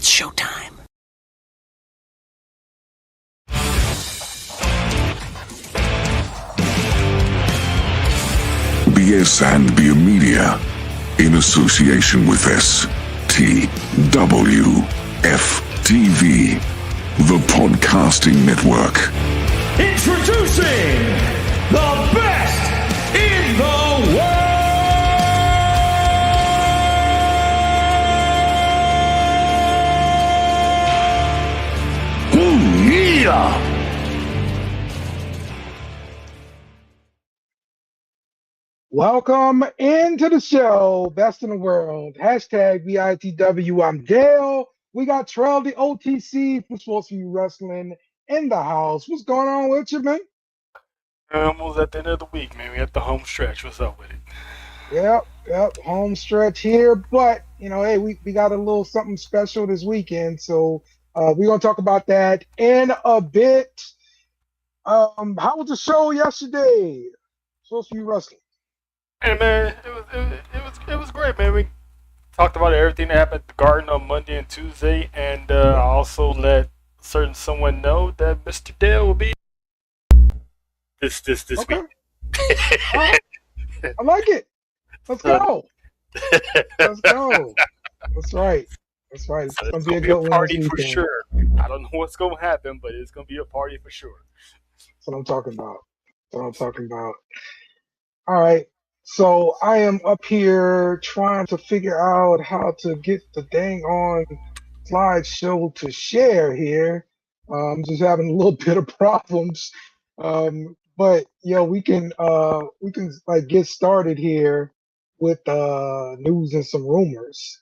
It's showtime. BS and Beer Media, in association with STWFTV, the Podcasting Network. Introducing the best in the world! Yeah! Welcome into the show, Best in the World. Hashtag BITW. I'm Theyll. We got Theyll, the OTC from Sports for You Wrestling in the house. What's going on with you, man? Almost at the end of the week, man. We at the home stretch. What's up with it? Yep. Home stretch here. But, hey, we got a little something special this weekend. So we're going to talk about that in a bit. How was the show yesterday? Sports for You Wrestling. Hey, man, it was great, man. We talked about everything that happened at the Garden on Monday and Tuesday, and I also let someone know that Mr. Theyll will be this Okay. week. I like it. Let's go. Let's go. That's right. It's So going it's to be gonna a be good a one party this for weekend. sure. I don't know what's gonna happen, but it's gonna be a party for sure. That's what I'm talking about. All right. So I am up here trying to figure out how to get the dang on slideshow to share here. I'm just having a little bit of problems. But we can like get started here with news and some rumors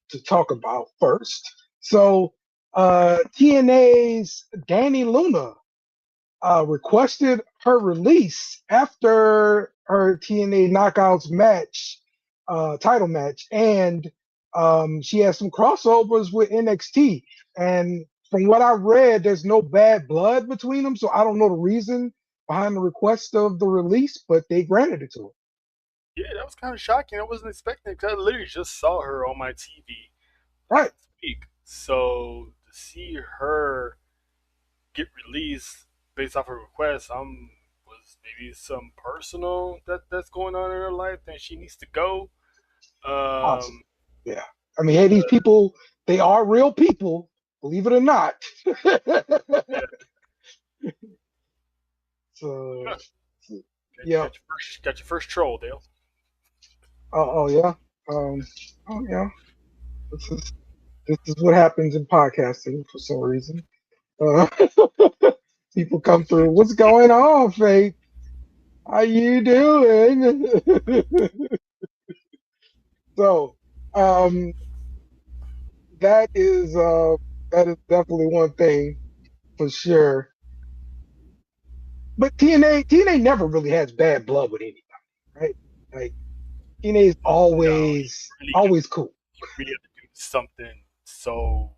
to talk about first. So TNA's Danny Luna requested her release after her TNA Knockouts match, title match, and she has some crossovers with NXT. And from what I read, there's no bad blood between them, so I don't know the reason behind the request of the release, but they granted it to her. Yeah, that was kind of shocking. I wasn't expecting it because I literally just saw her on my TV Right. last week. So to see her get released based off her request, was maybe some personal that's going on in her life that she needs to go. Awesome. Um, Yeah. I mean, hey, these people, they are real people, believe it or not. yeah, So, got, yeah. got your first troll, Dale. Oh yeah. Oh yeah. This is what happens in podcasting for some reason. Uh, people come through. What's going on, Faith? How you doing? So, um, that is definitely one thing for sure. But TNA never really has bad blood with anybody, right? Like TNA is No, really have always cool. you really have to do something. So,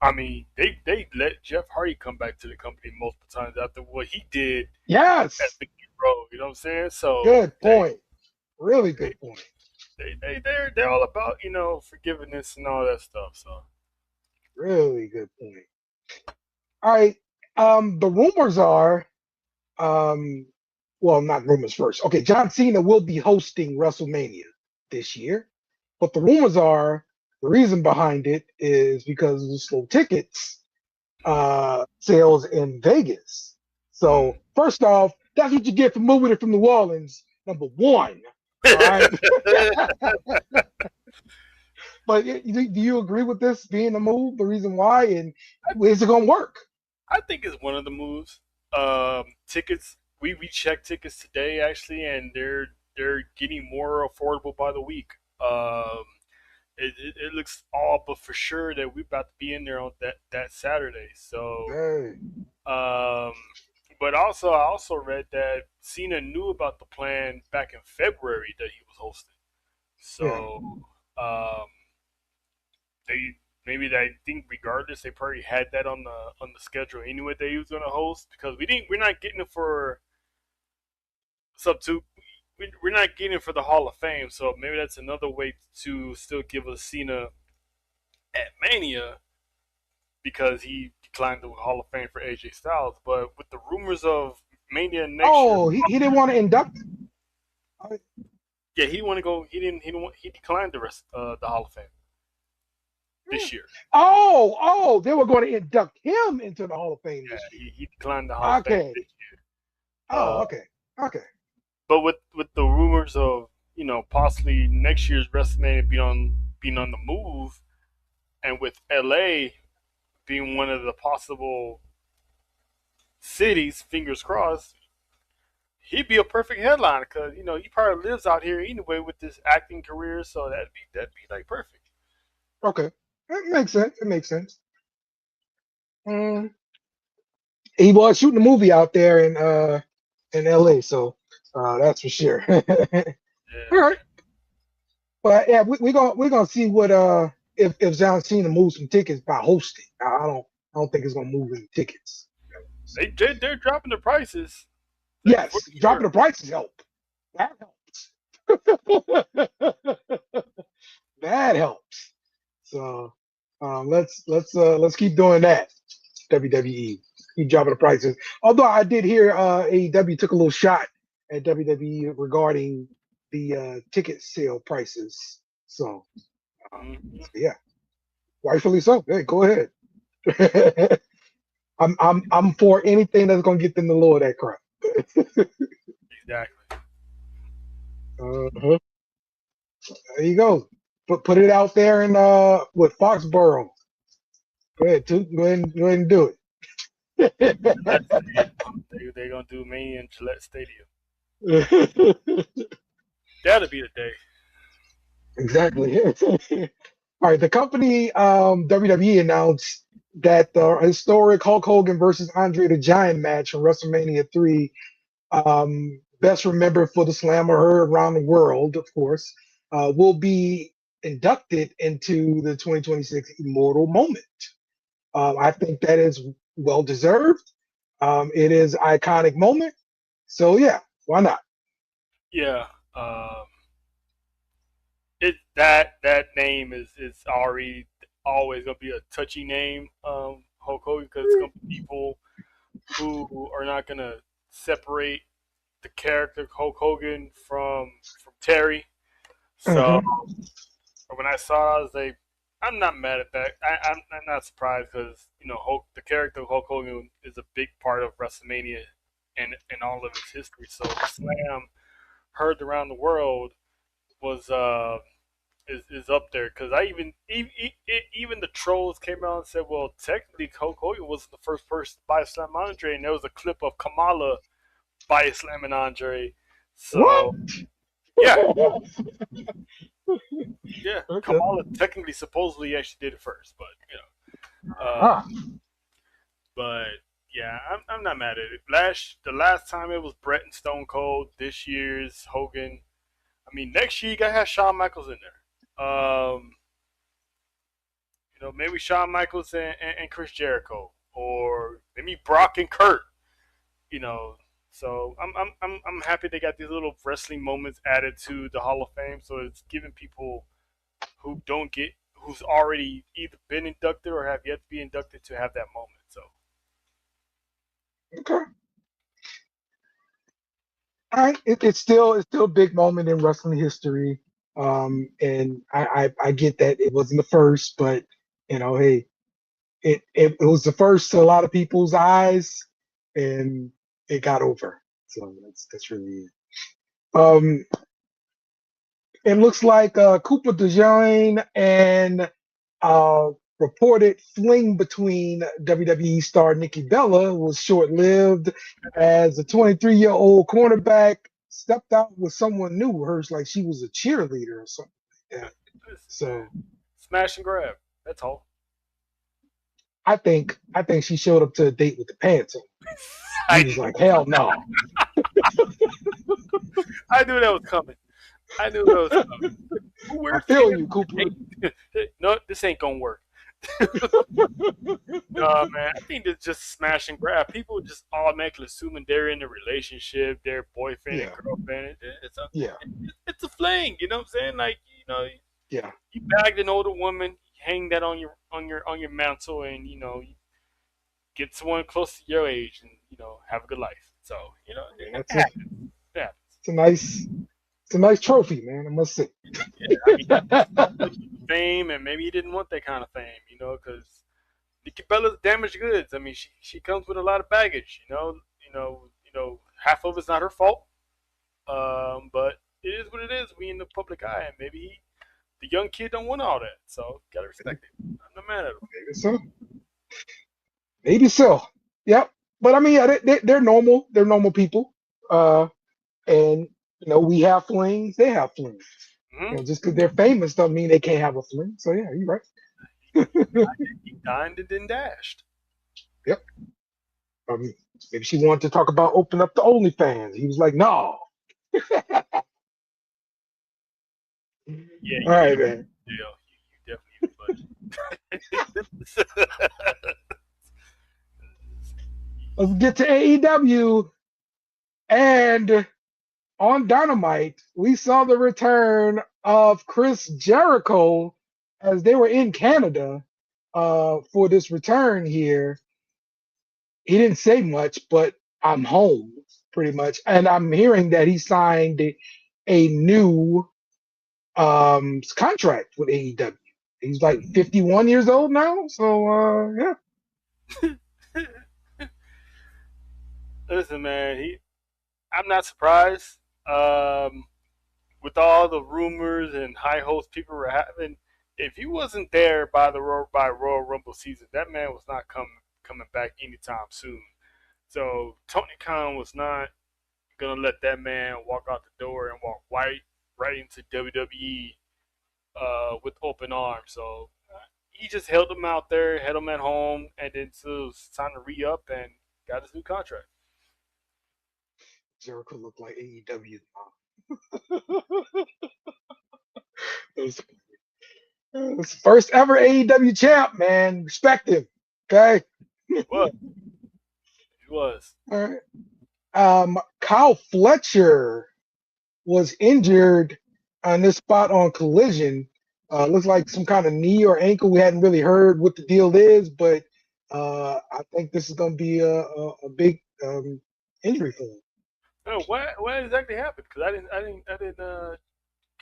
I mean, they let Jeff Hardy come back to the company multiple times after what he did at Yes. the Road. You know what I'm saying? So Good point. Really good point. they're all about forgiveness and all that stuff. So Really good point. All right. The rumors are, um, well, not rumors first. Okay, John Cena will be hosting WrestleMania this year, but the rumors are the reason behind it is because of the slow tickets sales in Vegas. So first off, that's what you get for moving it from New Orleans. Number one. All right. But do you agree with this being a move? The reason why, and is it gonna work? I think it's one of the moves. Tickets. We checked tickets today actually, and they're getting more affordable by the week. It looks all but for sure that we're about to be in there on that Saturday. So, Hey. um, but also I also read that Cena knew about the plan back in February that he was hosting. Yeah. So, um, I think regardless they probably had that on the schedule anyway that he was going to host because we're not getting it for sub two. We're not getting it for the Hall of Fame, so maybe that's another way to still give us Cena at Mania because he declined the Hall of Fame for AJ Styles. But with the rumors of Mania next year, Oh, he didn't want to induct. yeah, he want to go. He declined the rest the Hall of Fame this year. Oh, they were going to induct him into the Hall of Fame Yeah, this year. he declined the Hall of Fame Okay. this year. Oh, okay. But with the rumors of possibly next year's WrestleMania being on the move, and with LA being one of the possible cities, fingers crossed, he'd be a perfect headliner because he probably lives out here anyway with this acting career, so that'd be like perfect. Okay. It makes sense. It makes sense. Mm. He was shooting a movie out there in LA, so that's for sure. All Yeah, right. But yeah, we're gonna see what if John Cena moves some tickets by hosting. I don't think it's gonna move any tickets. they're dropping the prices, like for Yes, dropping sure. the prices help. That helps. That helps. So let's keep doing that. WWE keep dropping the prices. Although I did hear AEW took a little shot at WWE regarding the ticket sale prices. So, Mhm. yeah, rightfully so. Hey, go ahead. I'm for anything that's gonna get them to lower that crap. Exactly. Uh-huh. There you go. Put it out there and with Foxborough. Go ahead and do Gillette Stadium. They're gonna do Mania in Gillette Stadium. it. That'll be the day. Exactly. All right. The company WWE announced that the historic Hulk Hogan versus Andre the Giant match from WrestleMania 3, best remembered for the Slammer heard around the world, of course, will be inducted into the 2026 Immortal Moment. I think that is well deserved. It is an iconic moment. So yeah, why not? Yeah. That name is already always gonna be a touchy name, Hulk Hogan, because it's gonna be people who are not gonna separate the character Hulk Hogan from Terry. So Mhm. when I saw it, I was like, I'm not mad at that. I'm not surprised because Hulk, the character of Hulk Hogan is a big part of WrestleMania and all of its history. So the slam heard around the world was is up there because even the trolls came out and said, well, technically Hulk Hogan wasn't the first person to buy Slam Andre, and there was a clip of Kamala by slamming Andre. What? So yeah, yeah, Okay. Kamala technically supposedly actually did it first, but Ah, but yeah, I'm not mad at it. The last time it was Brett and Stone Cold. This year's Hogan. I mean, next year you gotta have Shawn Michaels in there. Maybe Shawn Michaels and Chris Jericho, or maybe Brock and Kurt. You know, so I'm happy they got these little wrestling moments added to the Hall of Fame. So it's giving people who don't get who's already either been inducted or have yet to be inducted to have that moment. So okay. All right. It's still a big moment in wrestling history. And I get that it wasn't the first, but hey, it was the first to a lot of people's eyes, and it got over. So that's really it. Um, it looks like Cooper DeJean and uh, reported fling between WWE star Nikki Bella was short lived as a 23-year-old cornerback stepped out with someone new. Hers like she was a cheerleader or something like that. listen, man, So smash and grab. That's all. I think she showed up to a date with the pants on. He I was like, hell no. I knew that was coming. I knew that was coming. Who I wears feel pants you, on Cooper. a date? No, this ain't gonna work. Man, I think it's just smash and grab. People just automatically assuming they're in a relationship, they're boyfriend and Yeah, girlfriend. It's a yeah, it's a fling. You know what I'm saying? Like yeah. you bagged an older woman, hang that on your mantle, and get someone close to your age, and have a good life. So Man, it that's a happens. It happens. it's a nice it's a nice trophy, man. I must say. Yeah, I mean, fame, and maybe he didn't want that kind of fame, because Nikki Bella's damaged goods. I mean, she comes with a lot of baggage. Half of it's not her fault. But it is what it is. We in the public eye, and maybe the young kid don't want all that. So gotta respect it. I'm not mad at him. Maybe so. Maybe so. Yep. But I mean, yeah, they're normal. They're normal people. Uh, and we have flings. They have flings. Hmm. Just because they're famous don't mean they can't have a fling. So yeah, you're right. He dined and then dashed. Yep. Um, Maybe she wanted to talk about open up the OnlyFans. He was like, no. Yeah, All right, man. you definitely need a budget. Let's get to AEW. And on Dynamite, we saw the return of Chris Jericho as they were in Canada for this return here. He didn't say much, but I'm home pretty much. And I'm hearing that he signed a new contract with AEW. He's like 51 years old now. So, yeah. Listen, man, I'm not surprised. With all the rumors and high hopes people were having, if he wasn't there by Royal Rumble season, that man was not coming back anytime soon. So Tony Khan was not gonna let that man walk out the door and walk right into WWE with open arms. So he just held him out there, had him at home, and then so it's time to re up and got his new contract. Jericho looked like AEW. It was first ever AEW champ, man. Respect him. Okay. He was. He was. All right. Kyle Fletcher was injured on this spot on Collision. Looks like some kind of knee or ankle. We hadn't really heard what the deal is, but I think this is going to be a big injury for him. Oh, what exactly happened? Because I didn't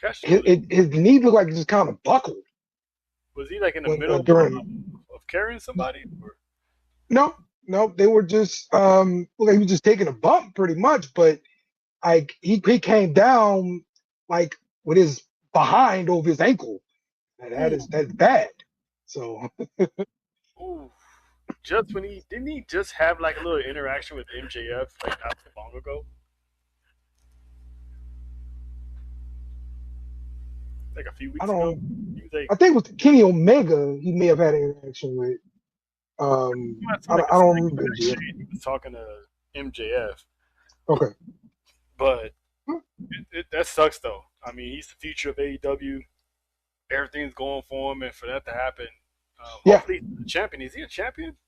catch it. His knee looked like it just kind of buckled. Was he like in the when, middle of carrying somebody? Or? No, they were just he was just taking a bump pretty much, but like he came down like with his behind over his ankle. That's bad. So Ooh. Just when didn't he just have like a little interaction with MJF like not too long ago? Like a few weeks ago? He was like, I think it was Kenny Omega he may have had an interaction with. I don't remember MJF. he was talking to MJF. Okay. But that sucks though. I mean, he's the future of AEW. Everything's going for him, and for that to happen, hopefully he's the champion. Is he a champion?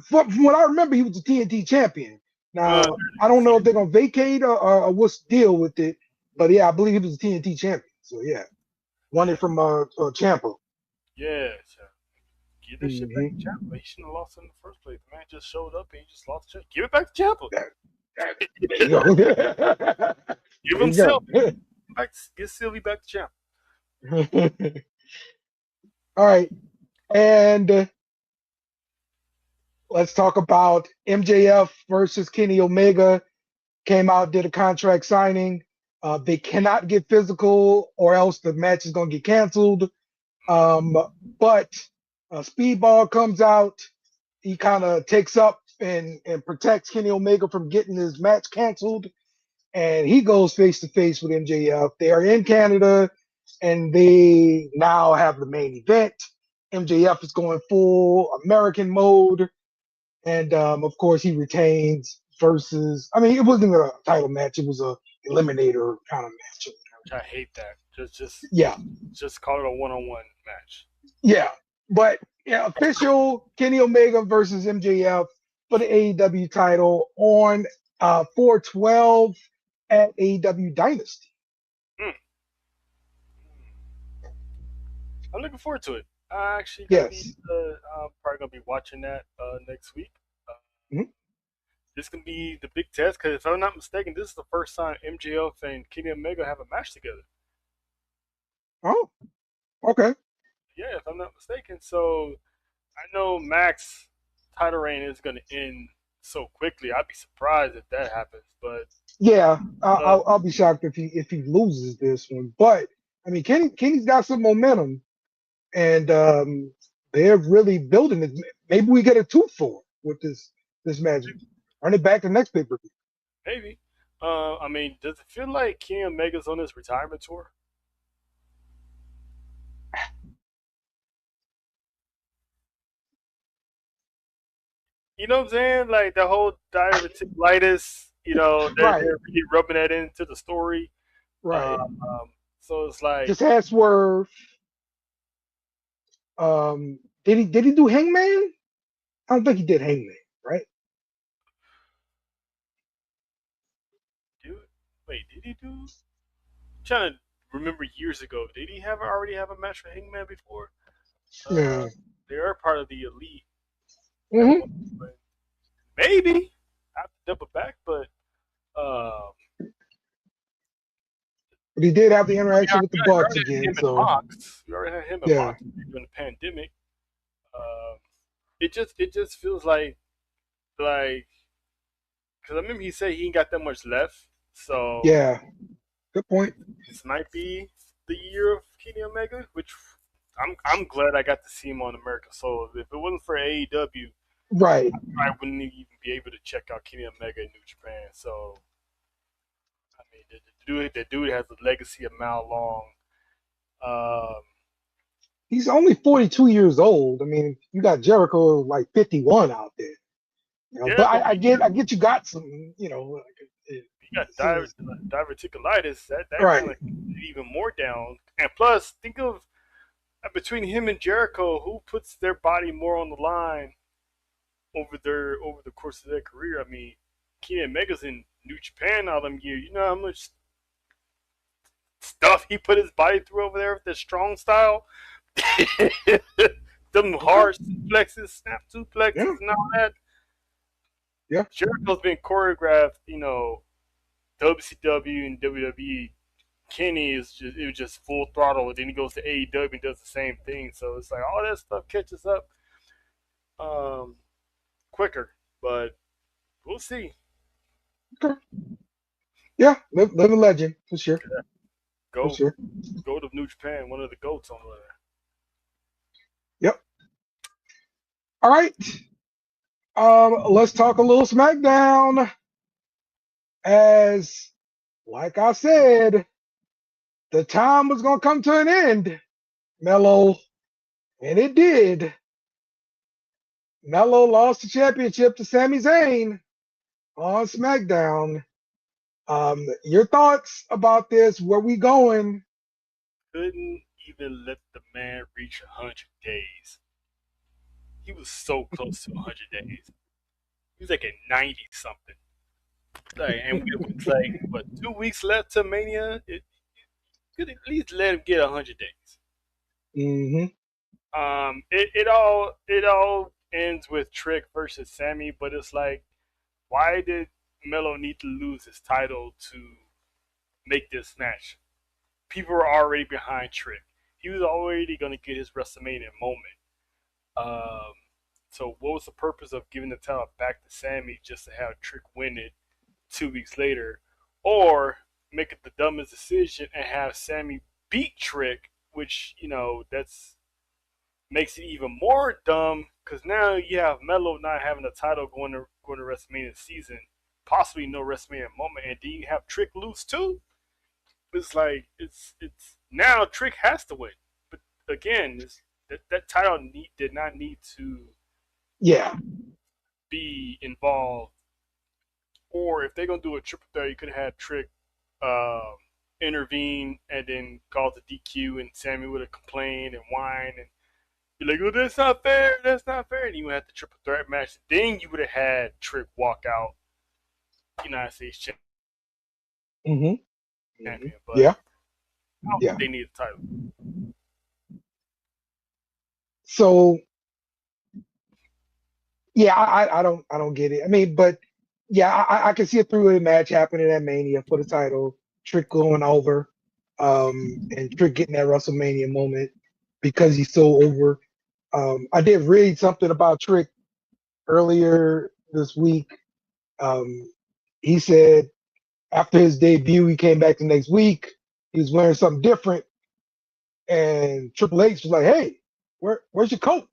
From what I remember, he was the TNT champion. Now I don't know if they're gonna vacate or what's the deal with it, but yeah, I believe he was the TNT champion. So yeah, won it from Ciampa. Yeah, so give that shit back to Ciampa. He shouldn't have lost it in the first place. The man just showed up and he just lost the shit. Give it back to Ciampa. There you go. Give him Sylvie. Get Sylvie back to Ciampa. All right, and let's talk about MJF versus Kenny Omega. Came out, did a contract signing. They cannot get physical, or else the match is going to get canceled. But Speedball comes out. He kind of takes up and protects Kenny Omega from getting his match canceled. And he goes face to face with MJF. They are in Canada, and they now have the main event. MJF is going full American mode. And of course, he retains versus. I mean, it wasn't even a title match; it was a eliminator kind of match. I hate that. Just call it a one-on-one match. Yeah, but yeah, official Kenny Omega versus MJF for the AEW title on 4/12 at AEW Dynasty. I'm looking forward to it. I actually gonna be. Yes. I'm probably gonna be watching that next week. Uh, Mhm. this can be the big test because if I'm not mistaken, this is the first time MJF and Kenny Omega have a match together. Oh, okay. Yeah, if I'm not mistaken. So I know Max title reign is gonna end so quickly. I'd be surprised if that happens. But Yeah, uh, I'll be shocked if he loses this one. But I mean, Kenny's got some momentum, and they're really building it. Maybe we get a 2-4 with this match. Run it back to next pay per view. maybe. I mean, does it feel like Kenny Omega's on his retirement tour? You know what I'm saying? Like the whole diverticulitis, Right, they're really rubbing that into the story. right. So it's like, Just ask Swerve. Did he do Hangman? I don't think he did Hangman, right? dude, wait, did he do? I'm trying to remember years ago. Did he have already have a match with Hangman before? Uh, Yeah. they are part of the elite at one Hmm. point. Maybe I have to double back, but um, But he did have the interaction with the we Bucks already had again, him in so Mox. We already had him in yeah, Mox during the pandemic. Um, it just feels like because I remember he said he ain't got that much left. So yeah. Good point. this might be the year of Kenny Omega, which I'm glad I got to see him on American Soul. If it wasn't for AEW, Right. I wouldn't even be able to check out Kenny Omega in New Japan. So I mean, the dude has a legacy a mile long. Um, He's only 42 years old. I mean, you got Jericho like 51 out there. yeah, But but I get you got some, he got as soon as diverticulitis. That right. kind of even more down. And plus, think of between him and Jericho, who puts their body more on the line over the course of their career. I mean, Kenny Omega's in New Japan all them years. You know how much stuff he put his body through over there with that strong style. Them Okay. hard suplexes, snap Yeah. suplexes, and all that. Yeah. Jericho's been choreographed, WCW and WWE. Kenny is just it was just full throttle, and then he goes to AEW and does the same thing. So it's like all that stuff catches up um, quicker, but we'll see. Okay. Yeah. Live a legend for sure. For Go sure. go to New Japan, one of the goats on there. Yep. All right. Let's talk a little SmackDown. As like I said, the time was gonna come to an end, Mello, and it did. Mello lost the championship to Sami Zayn on SmackDown. Your thoughts about this? Where we going? Couldn't even let the man reach 100 days. He was so close to 100 days. He was like at 90 something. Like, and it's like what 2 weeks left to Mania. It could at least let him get 100 days. Hmm. It all ends with Trick versus Sammy, but it's like, why did Melo need to lose his title to make this match? People were already behind Trick. He was already going to get his WrestleMania moment. Um, so what was the purpose of giving the title back to Sammy just to have Trick win it 2 weeks later, or make it the dumbest decision and have Sammy beat Trick, which that's makes it even more dumb because now you have Melo not having a title going to WrestleMania season, possibly no WrestleMania moment, and then you have Trick lose too. It's like it's now Trick has to win, but again, that title did not need to Yeah. be involved. Or if they're gonna do a triple threat, you could have had Trick um, intervene and then cause a DQ, and Sammy would have complained and whined and be like, "Oh, that's not fair. That's not fair." And you would have the triple threat match. Then you would have had Trick walk out United States Hmm. Hmm. champion. But Yeah. I don't Yeah. think they need a title. So yeah, I don't get it. I mean, but yeah, I can see a three-way match happening at Mania for the title. Trick going over, and Trick getting that WrestleMania moment because he's so over. I did read something about Trick earlier this week. Um, he said after his debut, he came back the next week. He was wearing something different, and Triple H was like, "Hey, where's your coat?"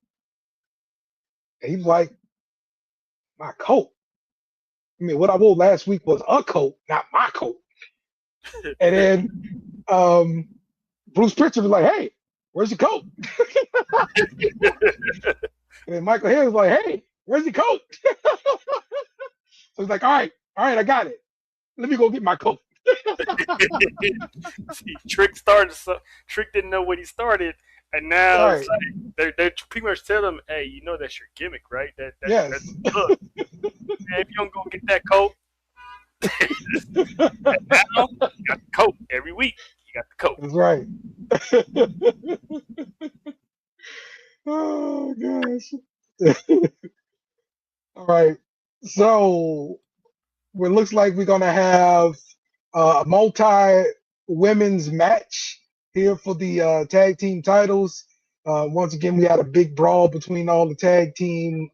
And he was like, "My coat. I mean, what I wore last week was a coat, not my coat." And then Bruce Pritchard was like, "Hey, where's your coat?" And then Michael Hayes was like, "Hey, where's your coat?" So he's like, all right, I got it. Let me go get my coat. See, Trick started. So Trick didn't know what he started, and now Right. it's like they're pretty much telling him, "Hey, you know that's your gimmick, right? Yes. That's look. Man, if you don't go get that coat, now you got the coat every week. You got the coat." That's right. Oh gosh. All right. So it looks like we're gonna have a multi women's match here for the tag team titles. Once again, we had a big brawl between all the tag team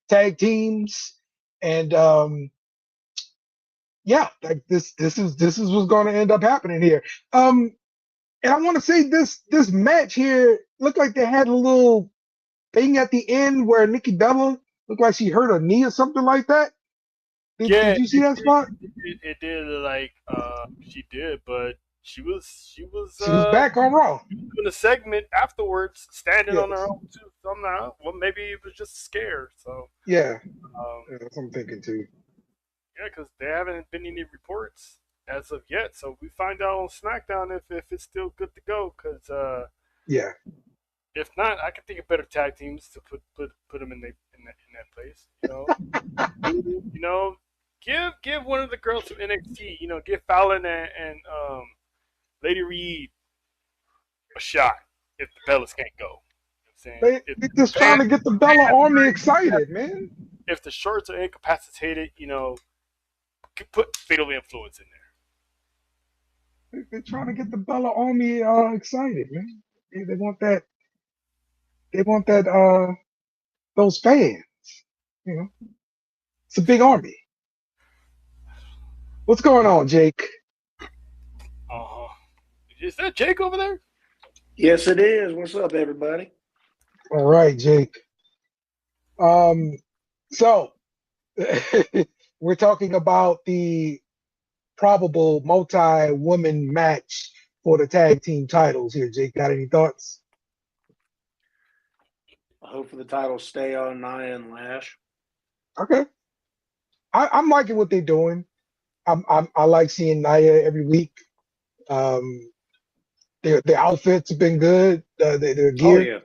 tag teams, and yeah, like this is what's going to end up happening here. And I want to say this match here looked like they had a little thing at the end where Nikki Bella looked like she hurt her knee or something like that. Yeah, Did you see that spot? it did like she did, but she was She was back on Raw. doing a segment afterwards, standing on her Yes. own too. So I'm not. Well, maybe it was just scared. So Yeah. um, That's what I'm thinking too. yeah, because there haven't been any reports as of yet. So we find out on SmackDown if it's still good to go. Because Yeah. if not, I can think of better tag teams to put them in that place. Give one of the girls from NXT. Give Fallon and Lady Reed a shot if the Bellas can't go. You know what I'm saying They just trying to get the Bella Army excited, man. if the shorts are incapacitated, put Fatal Influence in They're trying to get the Bella Army excited, man. They want that. They want that. Those fans. You know, it's a big army. What's going on, Jake? there. Is that Jake over there? Yes, it is. What's up, everybody? All right, Jake. So we're talking about the probable multi-woman match for the tag team titles here. Jake, got any thoughts? I hope for the title stay on Nia and Lash. Okay, I'm liking what they're doing. I like seeing Nia every week. Um, their outfits have been good. Their Oh gear. yeah,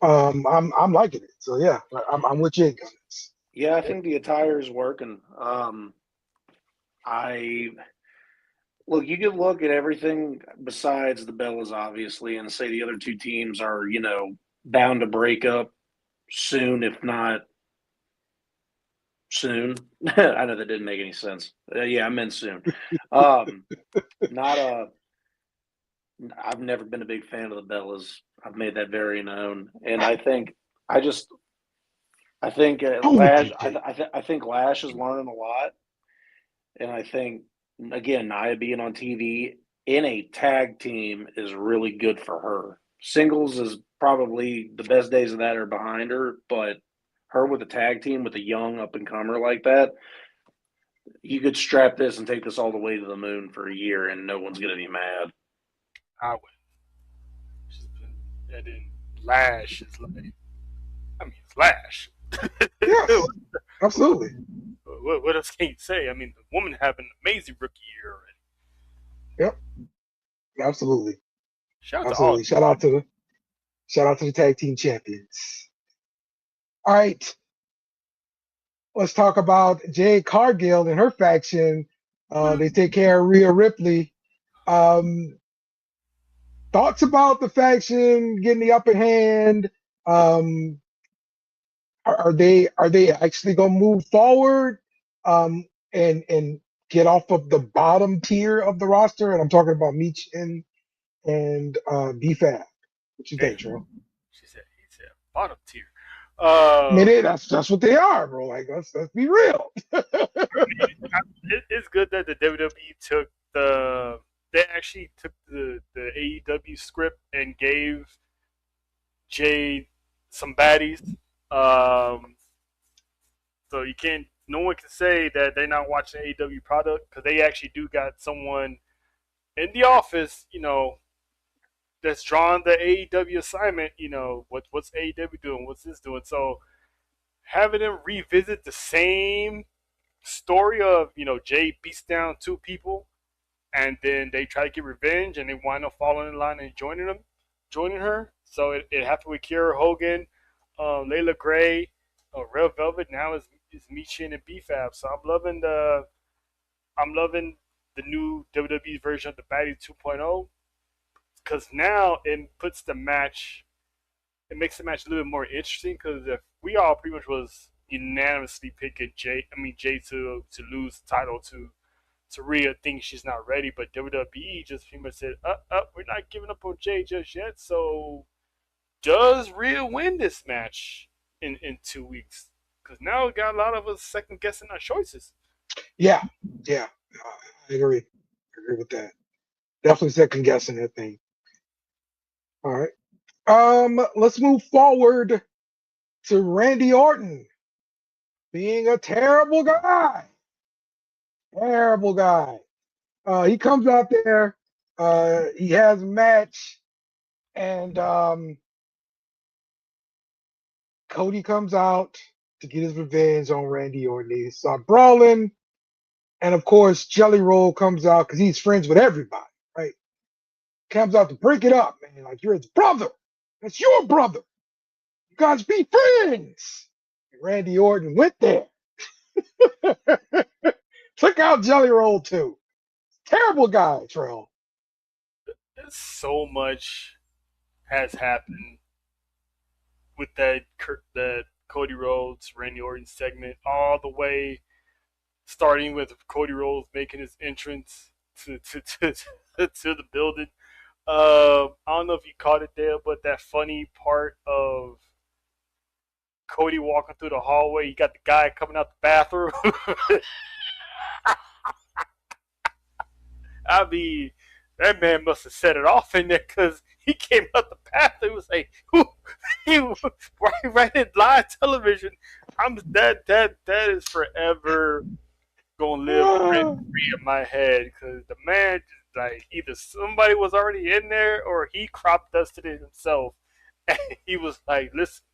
I'm liking it. So yeah, I'm with Jake on this. yeah. I think the attire is working. I look. You can look at everything besides the Bellas, obviously, and say the other two teams are, bound to break up soon, if not soon. I know that didn't make any sense. Yeah, I meant soon. Not a. I've never been a big fan of the Bellas. I've made that very known, and I just I think I'm with Lash. you, Jake. I think Lash is learning a lot, and I think again Nia being on TV in a tag team is really good for her. Singles is probably the best days of that are behind her, but her with a tag team with a young up and comer like that, you could strap this and take this all the way to the moon for a year, and no one's gonna be mad. I would. And then Lash is like, I mean, it's Lash. Yes, absolutely. What else can you say? I mean, the woman had an amazing rookie year. And Yep, absolutely, shout out to all. absolutely. Shout out to the tag team champions. All right, let's talk about Jade Cargill and her faction. They take care of Rhea Ripley. Um, thoughts about the faction getting the upper hand? Um, are they actually going to move forward and get off of the bottom tier of the roster? And I'm talking about Meech and BFAB. What you think, Damn. Trell? He said bottom tier. I mean, that's what they are, bro. Like, let's be real. It's good that the WWE took the they actually took the AEW script and gave Jay some baddies. Um, so you can't. No one can say that they're not watching AEW product because they actually do got someone in the office, that's drawn the AEW assignment. What's AEW doing? What's this doing? So having them revisit the same story of Jay beats down two people and then they try to get revenge and they wind up falling in line and joining her. So it happened with Kiera Hogan, Layla Gray, Red Velvet. Now is Michin and BFAB. So I'm loving the new WWE version of the Baddie 2.0 because now it makes the match a little bit more interesting because if we all pretty much was unanimously picking Jay to lose the title to Rhea thinks she's not ready, but WWE just pretty much said, we're not giving up on Jay just yet. So does Rhea win this match in 2 weeks? Because now we got a lot of us second guessing our choices. Yeah, yeah, I agree. I agree with that. Definitely second guessing that thing. All right. Let's move forward to Randy Orton being a terrible guy. Terrible guy. He comes out there. He has a match, and Cody comes out to get his revenge on Randy Orton. They start brawling, and of course, Jelly Roll comes out because he's friends with everybody, right? Comes out to break it up, man. Like, you're his brother. That's your brother. You guys be friends. And Randy Orton went there. Took out Jelly Roll too. Terrible guy, Trell. So much has happened with that Cody Rhodes Randy Orton segment, all the way starting with Cody Rhodes making his entrance to the building. I don't know if you caught it there, but that funny part of Cody walking through the hallway, you got the guy coming out the bathroom. I mean, that man must have set it off in there because he came out the bathroom and was like, he was right in live television. That is forever gonna live rent free in my head because the man like either somebody was already in there or he crop dusted it himself, and he was like, "Listen,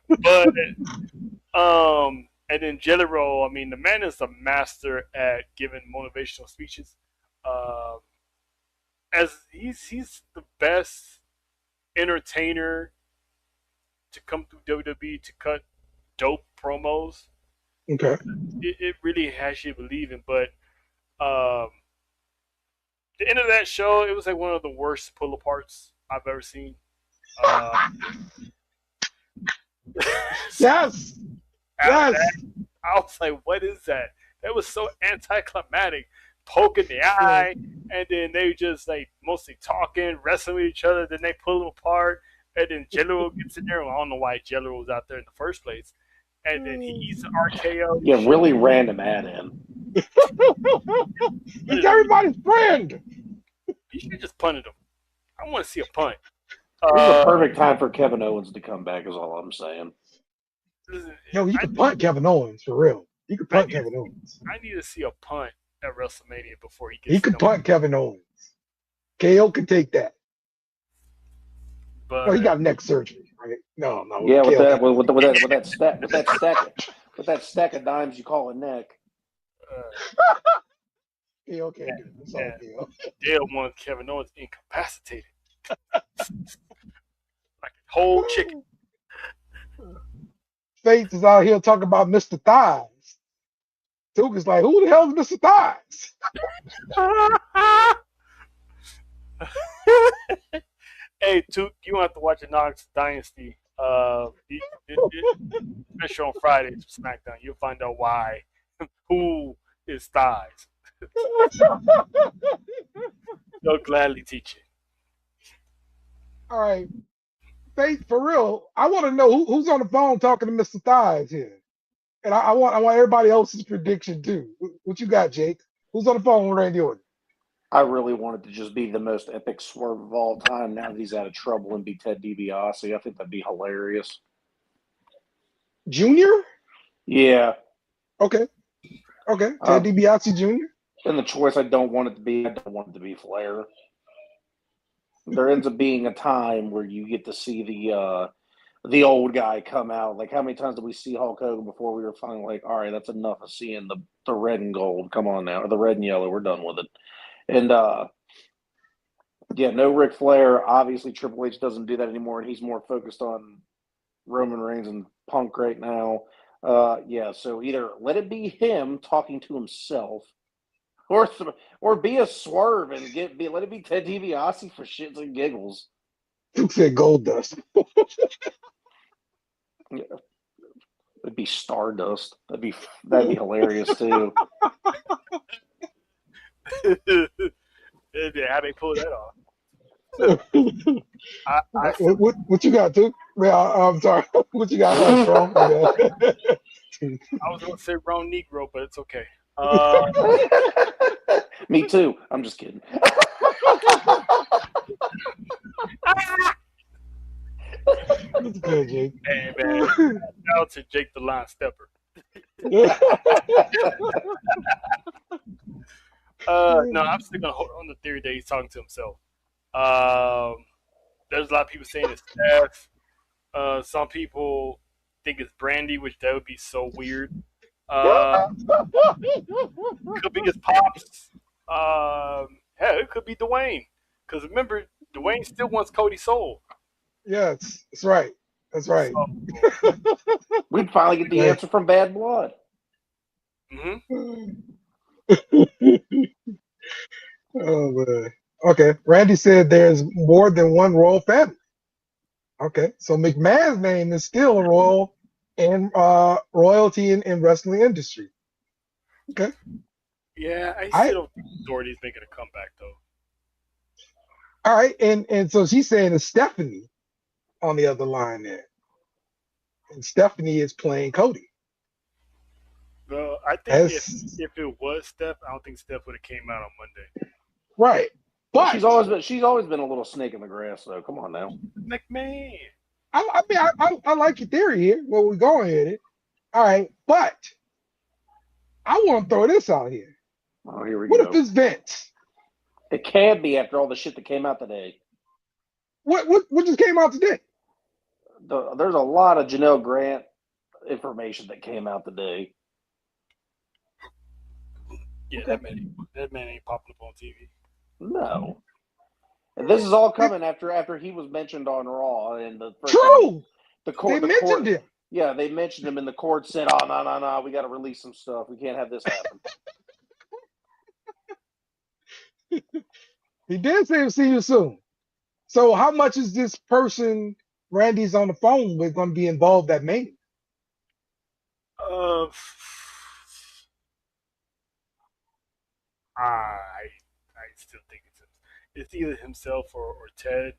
but and then Jelly Roll, I mean, the man is a master at giving motivational speeches. Um, as he's the best entertainer to come through WWE to cut dope promos. Okay. It really has you believing. But um, the end of that show, it was like one of the worst pull aparts I've ever seen. Yes. Yes. I was like, what is that? That was so anticlimactic. Poking the eye, and then they just like mostly talking, wrestling with each other. Then they pull them apart, and then Jello gets in there. Well, I don't know why Jello was out there in the first place. And then he's RKO. Yeah, really random add in. He's everybody's friend. You should just punted him. I want to see a punt. This is a perfect time for Kevin Owens to come back, is all I'm saying. Yo, you could punt Kevin Owens for real. You could punt Kevin Owens. I need to see a punt at WrestleMania before he gets. He could punt Kevin Owens. KO could take that. But no, he got neck surgery, right? No. Yeah, with that stack of dimes you call a neck. KO can't do it. Sorry, KO. They'll want Kevin Owens incapacitated, like a whole chicken. Faith is out here talking about Mr. Thighs. Duke is like, who the hell is Mr. Thighs? Hey, Took, you have to watch the Knox Dynasty. Especially on Fridays for SmackDown, you'll find out why. Who is thighs? They'll gladly teach you. All right, Faith, for real. I want to know who's on the phone talking to Mr. Thighs here, and I want everybody else's prediction too. What you got, Jake? Who's on the phone with Randy Orton? I really want it to just be the most epic swerve of all time now that he's out of trouble and be Ted DiBiase. I think that'd be hilarious. Junior? Yeah. Okay. Ted DiBiase Jr. And the choice I don't want it to be Flair. There ends up being a time where you get to see the old guy come out. Like, how many times did we see Hulk Hogan before we were finally like, all right, that's enough of seeing the red and gold. Come on now. Or the red and yellow. We're done with it. And, yeah, no Ric Flair. Obviously, Triple H doesn't do that anymore, and he's more focused on Roman Reigns and Punk right now. Yeah, so either let it be him talking to himself, or be a swerve and let it be Ted DiBiase for shits and giggles. Duke said gold dust. Yeah, it'd be Stardust. That'd be hilarious too. How they pull that off? What you got, Duke? I'm sorry. What you got, Strong? I was going to say Brown Negro, but it's okay. Me too. I'm just kidding. That's good, Jake. Hey, man. Shout out to Jake the Line Stepper. No, I'm still going to hold on the theory that he's talking to himself. There's a lot of people saying it's Steph. Some people think it's Brandy, which that would be so weird. Could be his pops. Hell, it could be Dwayne. Because remember, Dwayne still wants Cody Soul. Yes, that's right. That's right. So, we'd finally get the answer from Bad Blood. Mm-hmm. Oh, man. Okay. Randy said there's more than one royal family. Okay. So McMahon's name is still a royal and royalty in wrestling industry. Okay. Yeah, I still don't think Doherty's making a comeback though. All right, and so she's saying it's Stephanie on the other line there. And Stephanie is playing Cody. Well, I think if it was Steph, I don't think Steph would have came out on Monday. Right. But she's always been a little snake in the grass though. Come on now. McMahon. I like your theory here, where we're going with it. All right, but I want to throw this out here. Oh, here we go. What if it's Vince? It can't be after all the shit that came out today. What just came out today? There's a lot of Janelle Grant information that came out today. Yeah, that man ain't popping up on TV. No. And this is all coming after he was mentioned on Raw and the first True. They mentioned him. Yeah, they mentioned him, and the court said, "Oh no, we got to release some stuff. We can't have this happen." He did say he'll see you soon. So how much is this person Randy's on the phone with going to be involved at Mania? I still think it's either himself or Ted.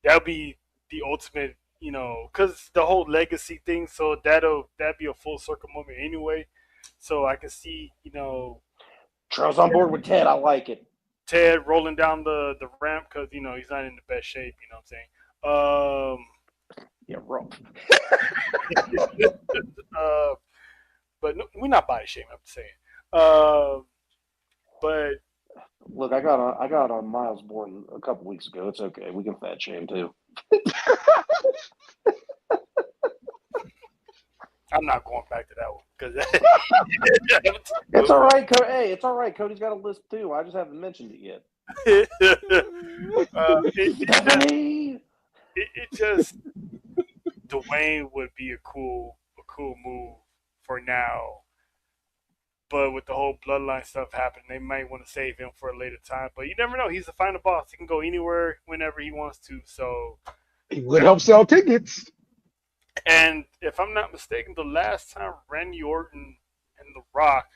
That'll be the ultimate, because the whole legacy thing. So that'd be a full circle moment anyway. So I can see, Charles on board with Ted. I like it. Ted rolling down the ramp because he's not in the best shape. You know what I'm saying? Yeah, rough. But no, we're not body shaming. I'm saying. But look, I got on Miles Born a couple weeks ago. It's okay. We can fat shame too. I'm not going back to that one because it's all right. Hey, it's all right. Cody's got a list too. I just haven't mentioned it yet. It just Dwayne would be a cool move for now. But with the whole bloodline stuff happening, they might want to save him for a later time. But you never know. He's the final boss. He can go anywhere, whenever he wants to. So, He would help sell tickets. and if I'm not mistaken, the last time Randy Orton and The Rock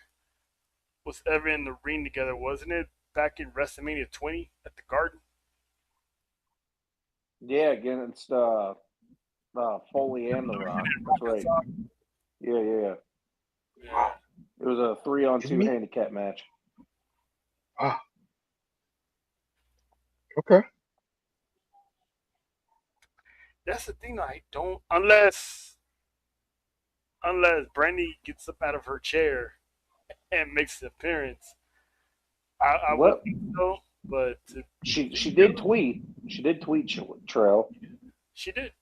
was ever in the ring together, wasn't it back in WrestleMania 20 at the Garden? Yeah, against Foley and The Rock. That's right. Yeah. Yeah. It was a 3-on-2 Didn't he? handicap match. Ah, okay. That's the thing. I don't unless Brandy gets up out of her chair and makes an appearance. I would Well, think so, but she did tweet. She did tweet Trail. she did.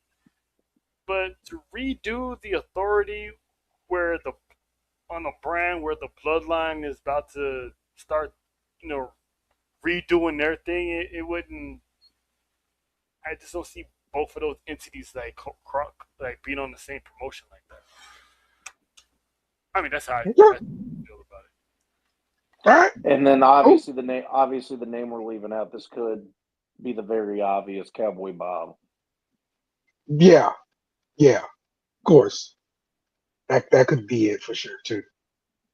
But to redo the authority where the on a brand where the bloodline is about to start, redoing their thing, it wouldn't. I just don't see both of those entities like being on the same promotion like that. I mean, that's how I Okay. feel about it. All right. And then obviously the name we're leaving out. This could be the very obvious Cowboy Bob. Yeah. Of course. That could be it for sure too.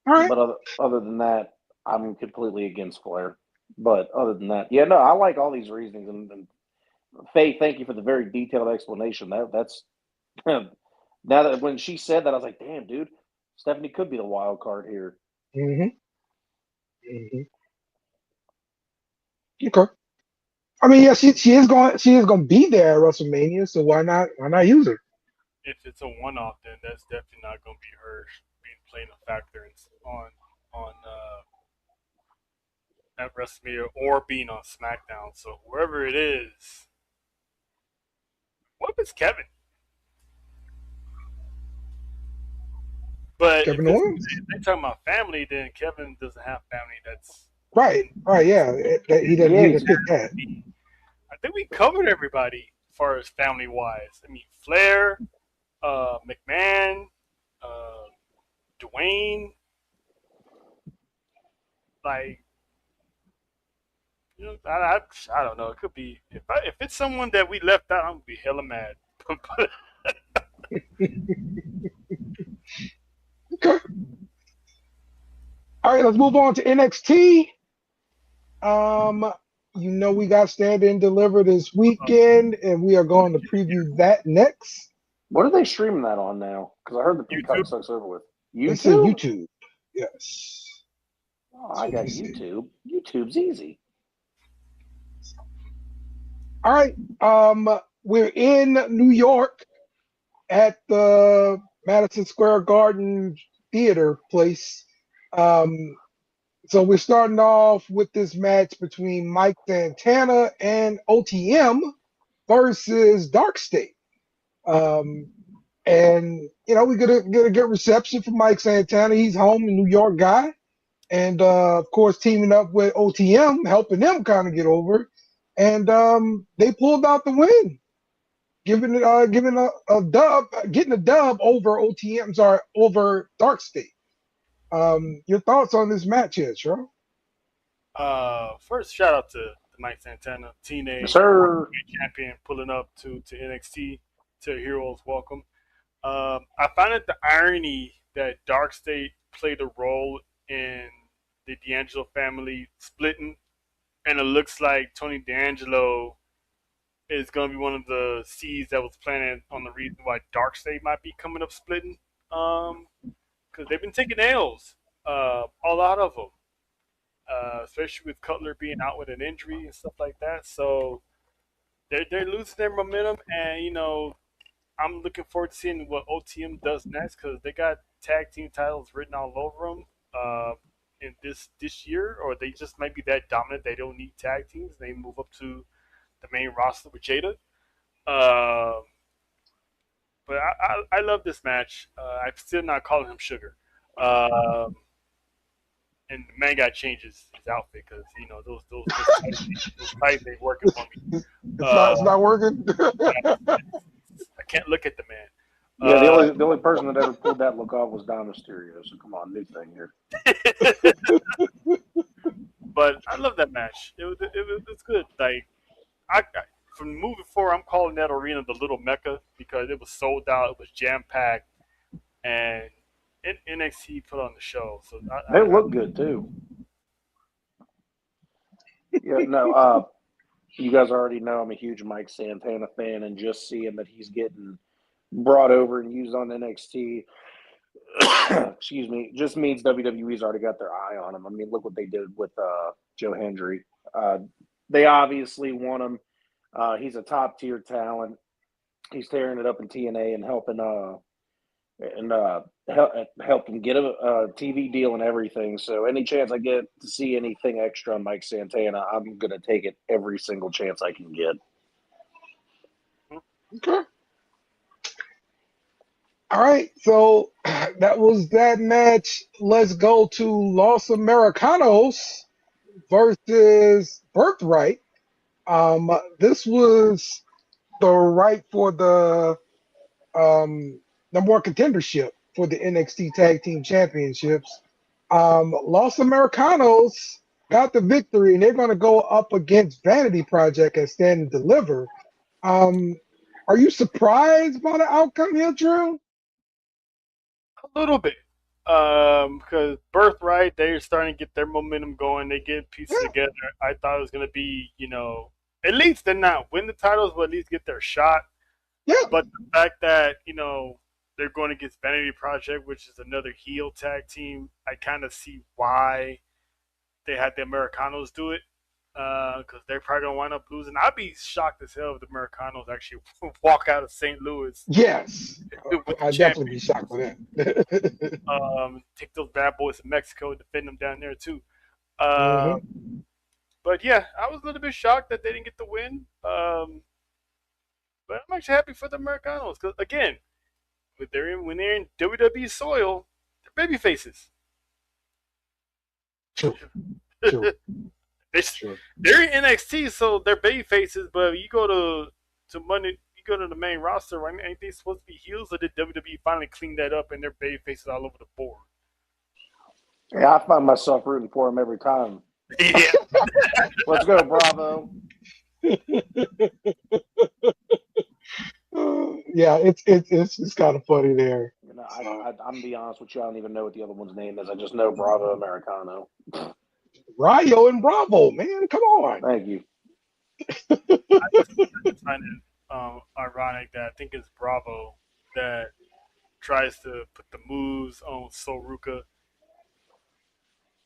All right. But other than that, I'm completely against Flair. But other than that, yeah, no, I like all these reasonings. And Faye, thank you for the very detailed explanation. That's now that when she said that, I was like, damn, dude, Stephanie could be the wild card here. Mm-hmm. Okay. I mean, yeah, she is going to be there at WrestleMania, so why not use her? If it's a one-off, then that's definitely not going to be her being playing a factor on at WrestleMania or being on SmackDown. So whoever it is, what if it's Kevin? But Kevin if Owens? they're talking about family, then Kevin doesn't have family that's Right, yeah. He doesn't fit that. I think we covered everybody as far as family wise. I mean, Flair, McMahon, Dwayne, like, I don't know. It could be if it's someone that we left out, I'm gonna be hella mad. Okay. All right, let's move on to NXT. We got Stand and Deliver this weekend, and we are going to preview that next. What are they streaming that on now? Because I heard the Peacock YouTube. sucks over with. It's in YouTube. Yes. Oh, I got YouTube. YouTube's easy. All right. We're in New York at the Madison Square Garden Theater place. So we're starting off with this match between Mike Santana and OTM versus Dark State. And we get a good reception from Mike Santana. He's home, a New York guy, and of course teaming up with OTM, helping them kind of get over. And they pulled out the win, giving a dub, getting a dub over OTM. Sorry, over Dark State. Your thoughts on this match here, Cheryl? First, shout out to Mike Santana, teenage champion, pulling up to NXT to Heroes Welcome. I find it the irony that Dark State played a role in the D'Angelo family splitting, and it looks like Tony D'Angelo is going to be one of the seeds that was planted on the reason why Dark State might be coming up splitting. Because they've been taking L's, a lot of them, especially with Cutler being out with an injury and stuff like that. So they're losing their momentum, and I'm looking forward to seeing what OTM does next because they got tag team titles written all over them in this year, or they just might be that dominant they don't need tag teams. They move up to the main roster with Jada. But I love this match. I'm still not calling him Sugar. And the man got changes his outfit because those tights ain't working for me. It's not working. I can't look at the man. Yeah, the only person that ever pulled that look off was Dom Mysterio. So come on, new thing here. But I love that match. It's good. Like from moving forward, I'm calling that arena the Little Mecca because it was sold out, it was jam packed, and NXT put on the show. So They look good too. Yeah, no. You guys already know I'm a huge Mike Santana fan, and just seeing that he's getting brought over and used on NXT, excuse me, just means WWE's already got their eye on him. I mean, look what they did with Joe Hendry. They obviously want him. He's a top tier talent. He's tearing it up in TNA and helping help him get a TV deal and everything. So any chance I get to see anything extra on Mike Santana, I'm gonna take it every single chance I can get. Okay. All right. So that was that match. Let's go to Los Americanos versus Birthright. This was the right for the number one contendership for the NXT Tag Team Championships. Los Americanos got the victory, and they're going to go up against Vanity Project at Stand and Deliver. Are you surprised by the outcome here, Drew? A little bit. Because Birthright, they're starting to get their momentum going. They get pieces together. I thought it was going to be, at least they're not win the titles, but at least get their shot. Yeah. But the fact that, they're going against Vanity Project, which is another heel tag team, I kind of see why they had the Americanos do it. Because they're probably going to wind up losing. I'd be shocked as hell if the Americanos actually walk out of St. Louis. Yes. I'd definitely be shocked with that. Take those bad boys to Mexico and defend them down there, too. But, yeah, I was a little bit shocked that they didn't get the win. But I'm actually happy for the Americanos. Because, again, when they're in WWE soil, they're baby faces. True. They're in NXT, so they're baby faces. But you go to Monday, you go to the main roster, right? Ain't they supposed to be heels? Or did WWE finally clean that up and they're baby faces all over the board? Yeah, I find myself rooting for them every time. Yeah. Let's go, Bravo. Yeah, it's kind of funny there. I'm gonna be honest with you. I don't even know what the other one's name is. I just know Bravo Americano. Rayo and Bravo, man, come on. Thank you. I just find it ironic that I think it's Bravo that tries to put the moves on Soruka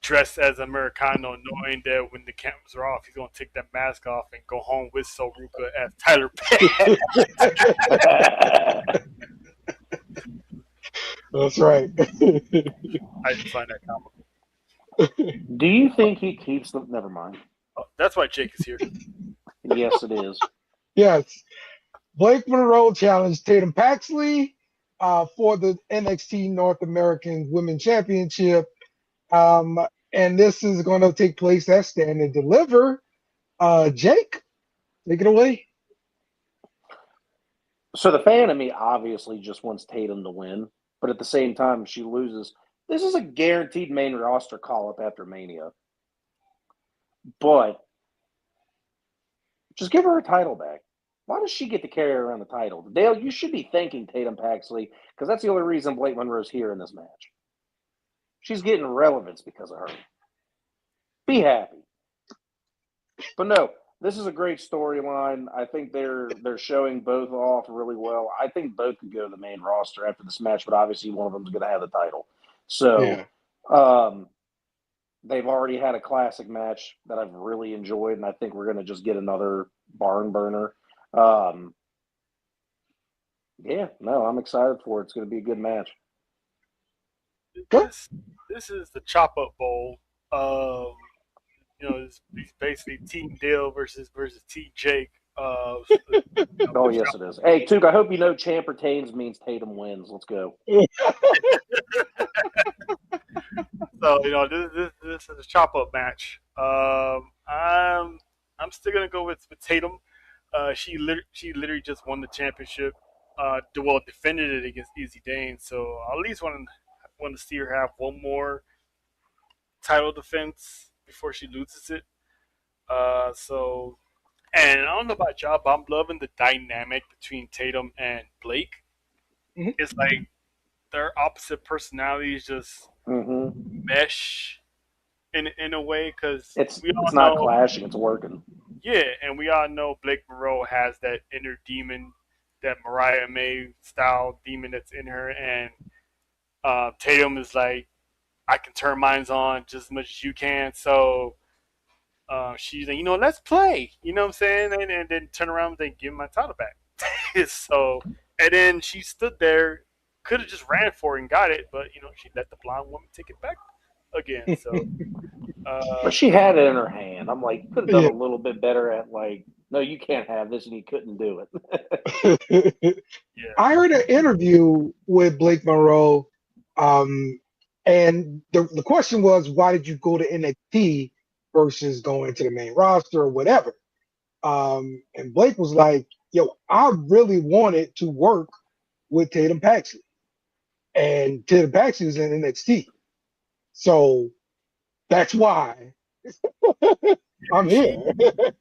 dressed as Americano, knowing that when the cameras are off, he's going to take that mask off and go home with Soruka as Tyler Payne. That's right. I just find that comical. Do you think he keeps them? Never mind. Oh, that's why Jake is here. Yes, it is. Yes. Blake Monroe challenged Tatum Paxley for the NXT North American Women's Championship. And this is going to take place at Stand and Deliver. Jake, take it away. So the fan in me obviously just wants Tatum to win, but at the same time, if she loses, this is a guaranteed main roster call-up after Mania. But just give her a title back. Why does she get to carry around the title? Dale, you should be thanking Tatum Paxley because that's the only reason Blake Monroe's here in this match. She's getting relevance because of her. Be happy. But no, this is a great storyline. I think they're showing both off really well. I think both could go to the main roster after this match, but obviously one of them is going to have the title. So they've already had a classic match that I've really enjoyed, and I think we're going to just get another barn burner. I'm excited for it. It's going to be a good match. This is the chop up bowl. It's basically Team Theyll versus Team Jake. Oh yes, it is. Hey, Took, I hope you know Champ retains means Tatum wins. Let's go. So this is a chop up match. I'm still gonna go with Tatum. She literally just won the championship. defended it against Easy Dane. So I at least want to see her have one more title defense before she loses it. So and I don't know about y'all, but I'm loving the dynamic between Tatum and Blake. Mhm. It's like their opposite personalities just Hmm. mesh in a way because It's we all it's not know, clashing. It's working. yeah, and we all know Blake Monroe has that inner demon, that Mariah May style demon that's in her, and Tatum is like, I can turn mines on just as much as you can, so she's like, let's play, you know what I'm saying, and then turn around and they give my title back. So, and then she stood there, could have just ran for it and got it, but she let the blonde woman take it back again. So, But she had it in her hand. I'm like, you could have done Yeah. a little bit better at like, no, you can't have this, and you couldn't do it. yeah, I heard an interview with Blake Monroe, and the question was, why did you go to NXT versus going to the main roster or whatever? And Blake was like, "Yo, I really wanted to work with Tatum Paxley, and Tatum Paxley was in NXT, so that's why I'm she here."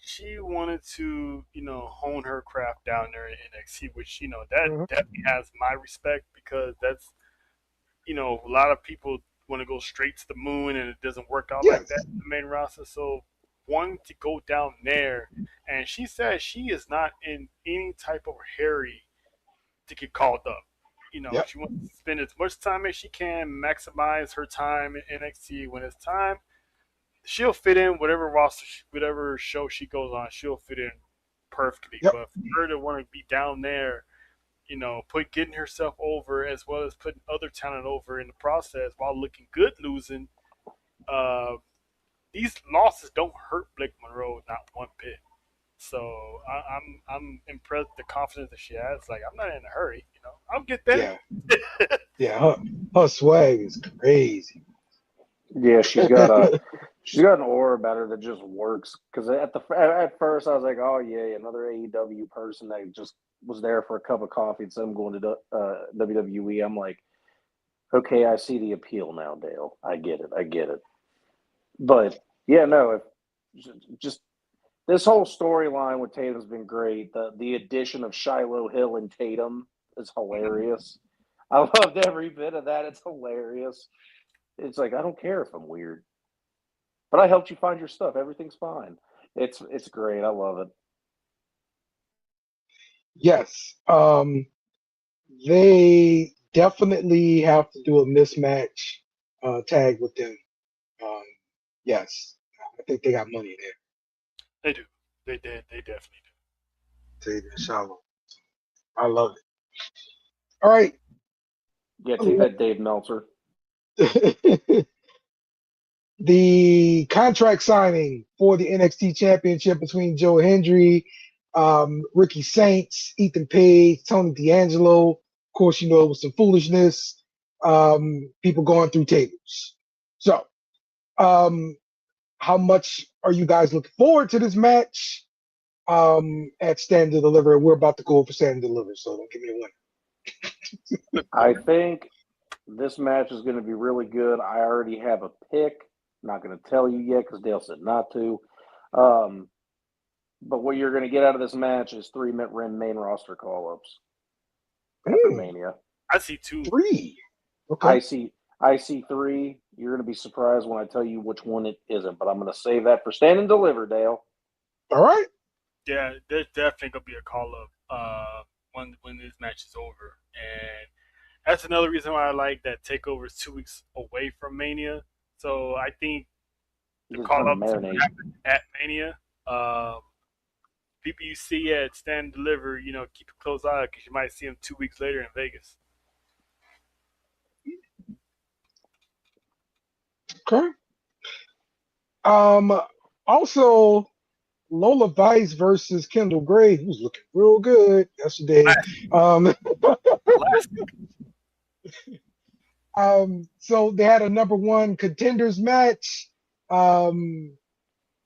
she wanted to hone her craft down there in NXT, which that Mhm. definitely has my respect because that's a lot of people want to go straight to the moon and it doesn't work out like Yes. that in the main roster. So wanting to go down there, and she says she is not in any type of hurry to get called up. Yep. She wants to spend as much time as she can, maximize her time in NXT. When it's time, she'll fit in whatever roster, whatever show she goes on. She'll fit in perfectly. Yep. But for her to want to be down there, getting herself over as well as putting other talent over in the process while looking good losing. Uh, these losses don't hurt Blake Monroe not one bit. So I'm impressed with the confidence that she has. Like, I'm not in a hurry. I'll get there. Yeah. Yeah. Her swag is crazy. Yeah, she's got an aura about her that just works. Because at first I was like, oh yeah, another AEW person that just was there for a cup of coffee and said I'm going to WWE. I'm like, okay, I see the appeal now, Dale. I get it. I get it. But yeah, no, just this whole storyline with Tatum's been great. The addition of Shiloh Hill and Tatum is hilarious. I loved every bit of that. It's hilarious. It's like I don't care if I'm weird, but I helped you find your stuff. Everything's fine. It's great. I love it. Yes. They definitely have to do a mismatch tag with them. Um, yes, I think they got money there. They do. They did. They definitely Tatum and Shallow. I love it. All right. Yeah, take that, Dave Meltzer. The contract signing for the NXT Championship between Joe Hendry, Ricky Saints, Ethan Page, Tony D'Angelo. Of course, it was some foolishness. People going through tables. So, how much are you guys looking forward to this match? At Stand and Deliver, we're about to go for Stand and Deliver, so don't give me a win. do. I think this match is going to be really good. I already have a pick. I'm not going to tell you yet because Dale said not to. But what you're going to get out of this match is 3 main roster call-ups after Mania. I see two. 3. Okay. I see 3. You're going to be surprised when I tell you which one it isn't, but I'm going to save that for Stand and Deliver, Dale. All right. Yeah, there's definitely gonna be a call up when this match is over, and that's another reason why I like that Takeover is 2 weeks away from Mania. So I think the Just call kind of ups marinate. at Mania. People you see at Stand and Deliver, keep a close eye because you might see them 2 weeks later in Vegas. Okay. Also, Lola Vice versus Kendall Gray, who's looking real good yesterday. Um, so they had a number one contenders match, and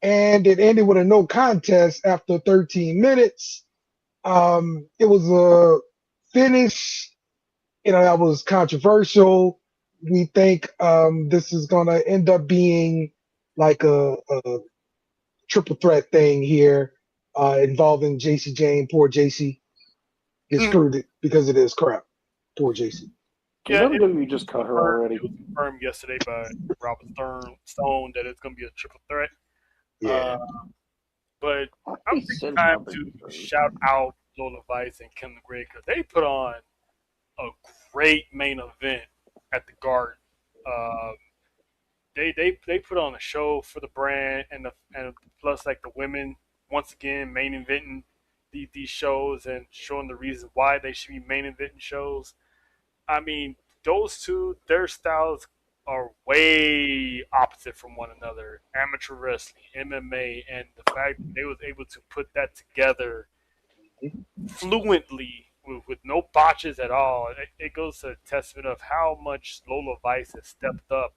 it ended with a no contest after 13 minutes. It was a finish, that was controversial. We think this is gonna end up being like a triple threat thing here, involving JC Jane. Poor JC gets screwed it because it is crap. Poor JC. Can Yeah, WWE just cut her already? it was confirmed yesterday by Robert Stone that it's going to be a triple threat. Yeah. Uh, but I I'm he taking said time something. to shout out Lola Vice and Kim LeGray because they put on a great main event at the Garden. Um, they put on a show for the brand and plus like the women once again main eventing these shows and showing the reasons why they should be main eventing shows. I mean, those two, their styles are way opposite from one another. Amateur wrestling, MMA, and the fact that they was able to put that together fluently with no botches at all, it goes to a testament of how much Lola Vice has stepped up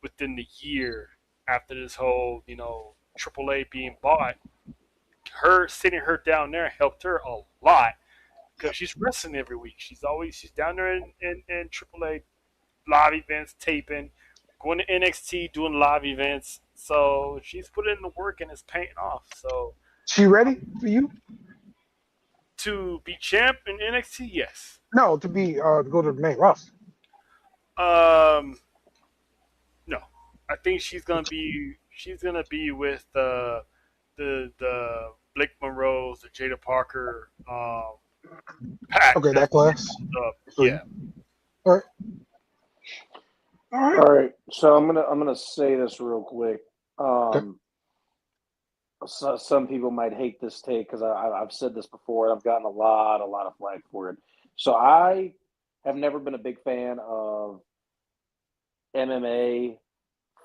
within the year after this whole, AAA being bought. Her sitting her down there helped her a lot because she's wrestling every week. She's down there in AAA live events, taping, going to NXT, doing live events. So she's put in the work and it's paying off. So She ready for you? to be champ in NXT, yes. No, to go to the main roster. Um, no, I think she's gonna be with the Blake Monroes, the Jada Parker, pack. Okay, that class. Yeah. All right. All right. All right, so I'm gonna say this real quick. Okay. So some people might hate this take because I've said this before and I've gotten a lot of flack for it. So I have never been a big fan of MMA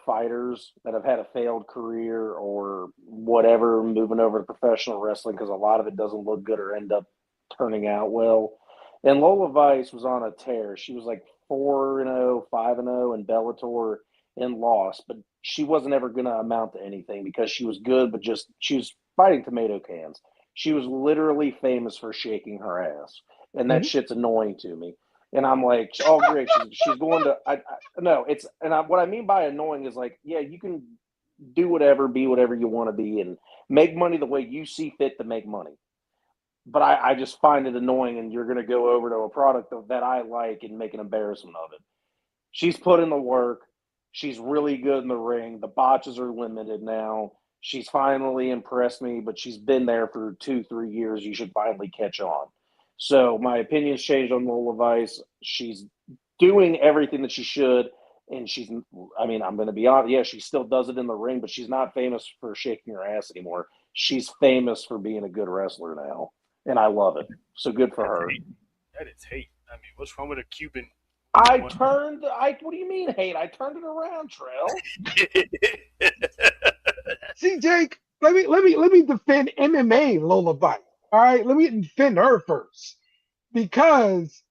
fighters that have had a failed career or whatever moving over to professional wrestling because a lot of it doesn't look good or end up turning out well. And Lola Vice was on a tear. She was like 4-0, 5-0 in Bellator and lost, but she wasn't ever going to amount to anything because she was good, but just she was fighting tomato cans. She was literally famous for shaking her ass, and that Mhm. shit's annoying to me. And I'm like, oh great, she's going to. No, it's what I mean by annoying is like, yeah, you can do whatever, be whatever you want to be, and make money the way you see fit to make money. But I just find it annoying, and you're going to go over to a product that I like and make an embarrassment of it. She's put in the work. She's really good in the ring. The botches are limited now. She's finally impressed me, but she's been there for 2, 3 years. You should finally catch on. So my opinion's changed on Lola Vice. She's doing everything that she should, and I mean, I'm going to be honest. Yeah, she still does it in the ring, but she's not famous for shaking her ass anymore. She's famous for being a good wrestler now, and I love it. So good for her. That is hate. I mean, what's wrong with a Cuban? What do you mean hate? I turned it around, Trail. See, Jake, let me defend MMA Lola Vice. All right, let me defend her first because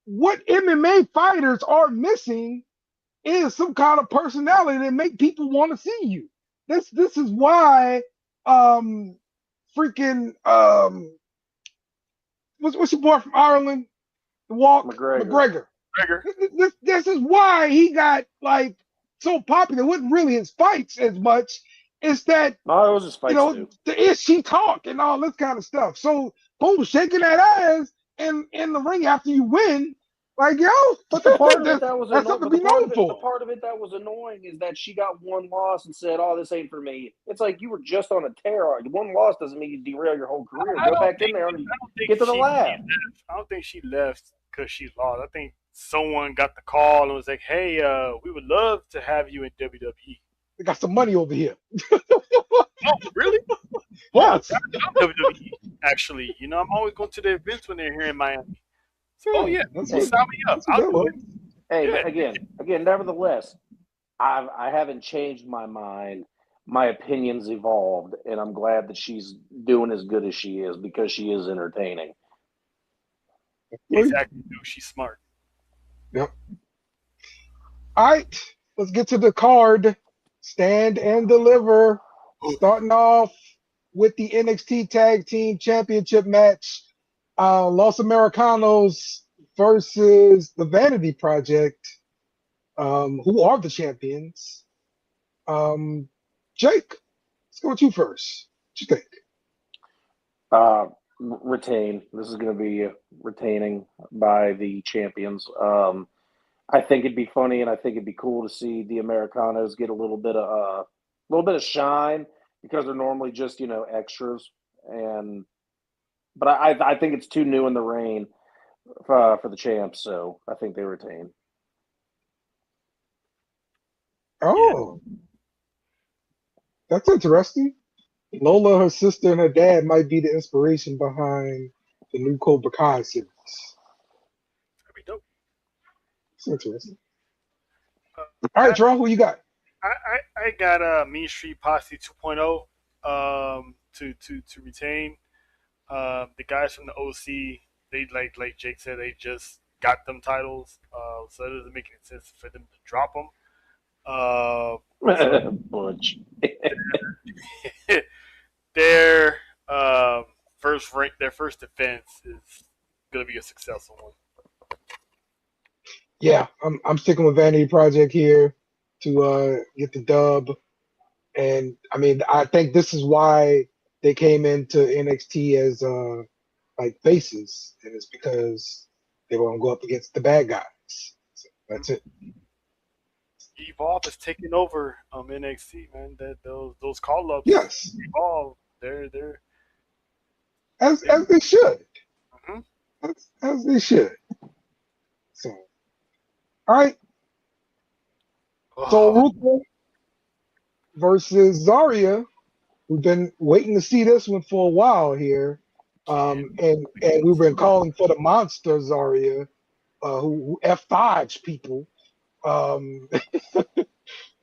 what MMA fighters are missing is some kind of personality that make people want to see you. This is why freaking what's your boy from Ireland? The Walk McGregor. McGregor. This is why he got like so popular. It wasn't really his fights as much. It's that No, it was his fights too. the is she talk and all this kind of stuff. So boom, shaking that ass in the ring after you win, like yo, But the part of it that was that's something to be known the for. part of it that was annoying is that she got one loss and said, "Oh, this ain't for me." It's like you were just on a tear. One loss doesn't mean you derail your whole career. Go back in there and get to the lab. I don't think she left because she lost. I think someone got the call and was like, "Hey, we would love to have you in WWE." They got some money over here. Oh, really? Yes. WWE. Actually, I'm always going to the events when they're here in Miami. So, yeah, that's sign me up. that's what I'll do it. Hey, Yeah. but again, nevertheless, I haven't changed my mind. My opinion's evolved, and I'm glad that she's doing as good as she is because she is entertaining. Exactly, dude. She's smart. Yep. All right, let's get to the card. Stand and deliver. Starting off with the NXT Tag Team Championship match. Los Americanos versus the Vanity Project, who are the champions. Jake, let's go with you first. What you think? Retain. This is going to be retaining by the champions. I think it'd be funny, and I think it'd be cool to see the Americanos get a little bit of shine because they're normally just extras. But I think it's too new in the reign for the champs, so I think they retain. Oh, that's interesting. Lola, her sister, and her dad might be the inspiration behind the new Cobra Kai series. That'd be dope. It's interesting. Uh, All right, I, Jerome, who you got? I got Mean Street Posse 2.0 to retain. The guys from the OC, they like Jake said, they just got them titles, so it doesn't make any sense for them to drop them. So Butch. their their first defense is gonna be a successful one. Yeah, I'm sticking with Vanity Project here to get the dub. And I mean, I think this is why they came into NXT as like faces, and it's because they were gonna go up against the bad guys. So that's it. Evolve is taking over NXT, man. That those call ups, Yes, Evolve, they're as they should, mhm. as they should. So, all right, so Oh, Ruka versus Zarya. We've been waiting to see this one for a while here, can't and we've been calling for the monster Zarya, who F5s people. Um,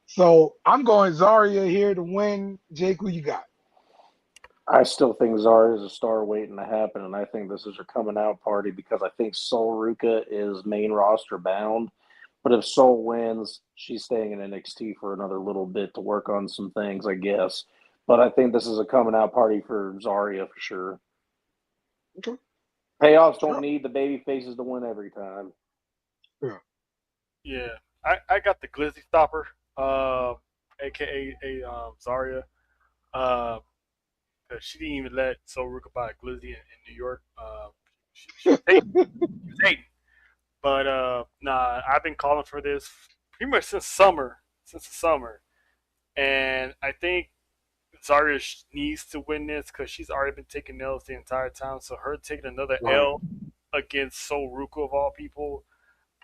so I'm going Zarya here to win. Jake, who you got? I still think Zara is a star waiting to happen, and I think this is her coming out party because I think Sol Ruka is main roster bound. But if Sol wins, she's staying in NXT for another little bit to work on some things, I guess. But I think this is a coming out party for Zarya for sure. Okay. Payoffs don't Sure. need the baby faces to win every time. Yeah. yeah. I got the Glizzy Stopper, aka Zarya. Uh, 'Cause she didn't even let Sol Ruka buy a Glizzy in New York. She was hating. She was hating. But nah, I've been calling for this pretty much since the summer, and I think Zarya needs to win this because she's already been taking L's the entire time. So her taking another Right. L against Sol Ruka of all people,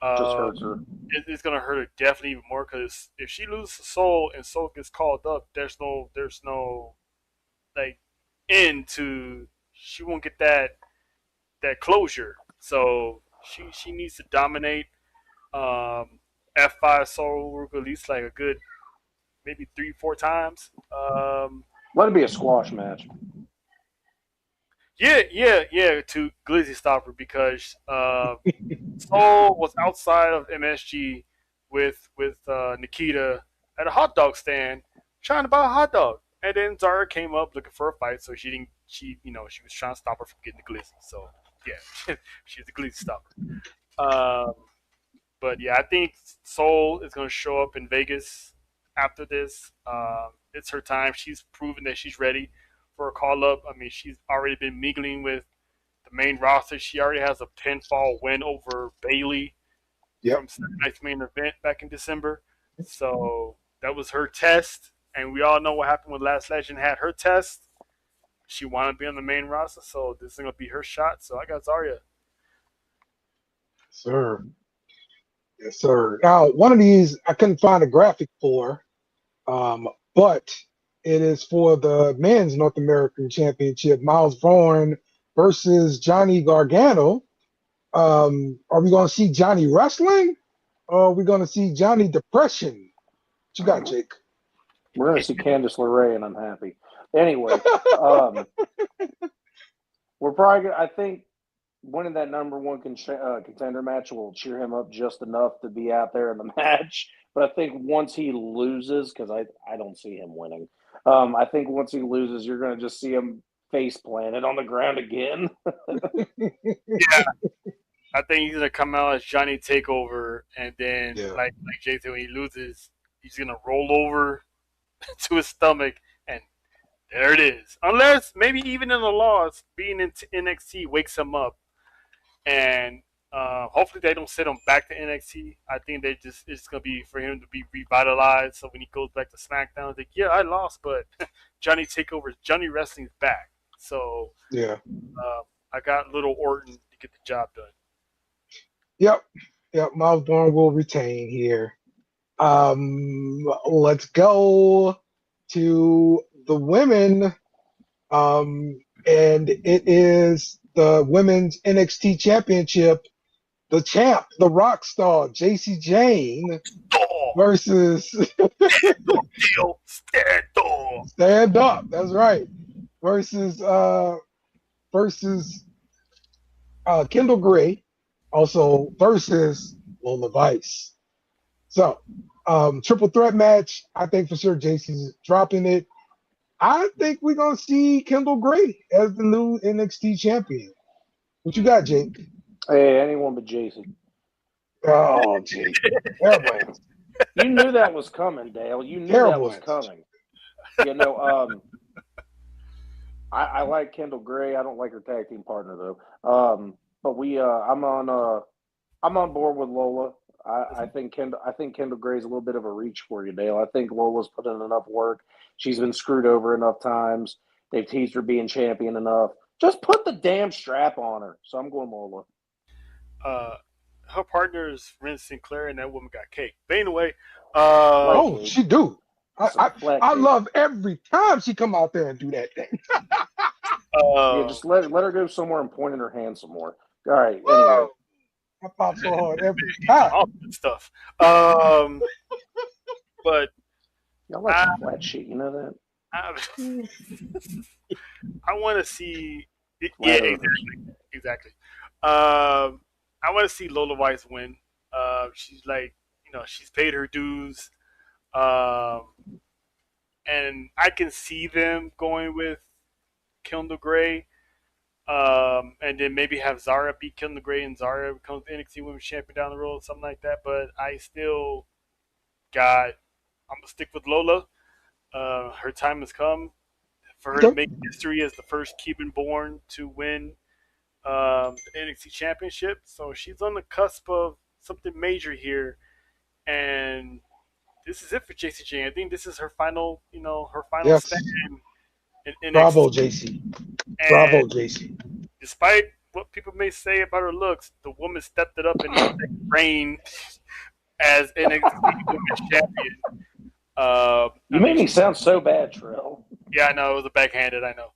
Just uh, hurts her. it's gonna hurt her definitely even more. Because if she loses to Sol and Sol gets called up, there's no like end to, she won't get that closure. So she needs to dominate. F5 Sol Ruka at least like a good maybe 3-4 times. Let it be a squash match. Yeah, to Glizzy Stopper because Soul was outside of MSG with Nikita at a hot dog stand trying to buy a hot dog, and then Zara came up looking for a fight, so she didn't. She was trying to stop her from getting the Glizzy. So yeah, she's the Glizzy Stopper. Um, but yeah, I think Soul is going to show up in Vegas after this. It's her time. She's proven that she's ready for a call up. I mean, she's already been mingling with the main roster. She already has a pinfall win over Bailey Yep. from Saturday Night's main event back in December. So that was her test. And we all know what happened when Last Legend had her test. She wanted to be on the main roster, so this is going to be her shot. So I got Zarya. Sir. Yes, sir. Now, one of these I couldn't find a graphic for, but it is for the men's North American Championship. Miles Vaughn versus Johnny Gargano. Are we going to see Johnny wrestling, or are we going to see Johnny depression? What you got, Jake? We're going to see Candice LeRae, and I'm happy. Anyway, we're probably going to, I think winning that number one contender match will cheer him up just enough to be out there in the match. But I think once he loses, because I don't see him winning, I think once he loses, you're going to just see him face planted on the ground again. Yeah, I think he's gonna come out as Johnny Takeover, and then Yeah. like Jason, when he loses, he's gonna roll over to his stomach, and there it is. Unless maybe even in the loss, being in NXT wakes him up, and hopefully they don't send him back to NXT. I think they just it's gonna be for him to be revitalized. So when he goes back to SmackDown, it's like, yeah, I lost, but Johnny Takeover, Johnny Wrestling's back. So Yeah. I got little Orton to get the job done. Yep. Yep. Miles Bourne will retain here. Let's go to the women. And it is the women's NXT championship. The champ, the rock star, JC Jane Oh, versus deal, stand up. Stand Up. That's right. Versus versus Kendall Gray, also versus Lola Vice. So, triple threat match. I think for sure JC's dropping it. I think we're gonna see Kendall Gray as the new NXT champion. What you got, Jake? Hey, anyone but Jason. Oh, Jake. Terrible. You knew that was coming, Dale. You knew that Terrible was answer. coming. You know, I like Kendall Gray. I don't like her tag team partner though. But I'm on board with Lola. I think Kendall Gray's a little bit of a reach for you, Dale. I think Lola's put in enough work. She's been screwed over enough times. They've teased her being champion enough. Just put the damn strap on her. So I'm going Lola. Her partner is Ren Sinclair, and that woman got cake. But anyway, Oh, she do. I cake. love every time she come out there and do that thing. Yeah, just let her go somewhere and point in her hand some more. All right. Anyway, I pop so hard every time. all that stuff. But y'all like a flat sheet. You know that? I want to see. Flat Yeah, earthers. exactly. I want to see Lola Weiss win. She's like, she's paid her dues, and I can see them going with Kendall Gray, and then maybe have Zara beat Kendall Gray, and Zara becomes the NXT Women's Champion down the road, something like that. But I still I'm gonna stick with Lola. Her time has come for her to make history as the first Cuban-born to win the NXT Championship. So she's on the cusp of something major here, and this is it for JCJ. I think this is her final, her final stand in NXT. Bravo, JC. Bravo, JC. Despite what people may say about her looks, the woman stepped it up and reigned as NXT Women's Champion. You made me sound so bad, Trell. Yeah, I know it was a backhanded. I know.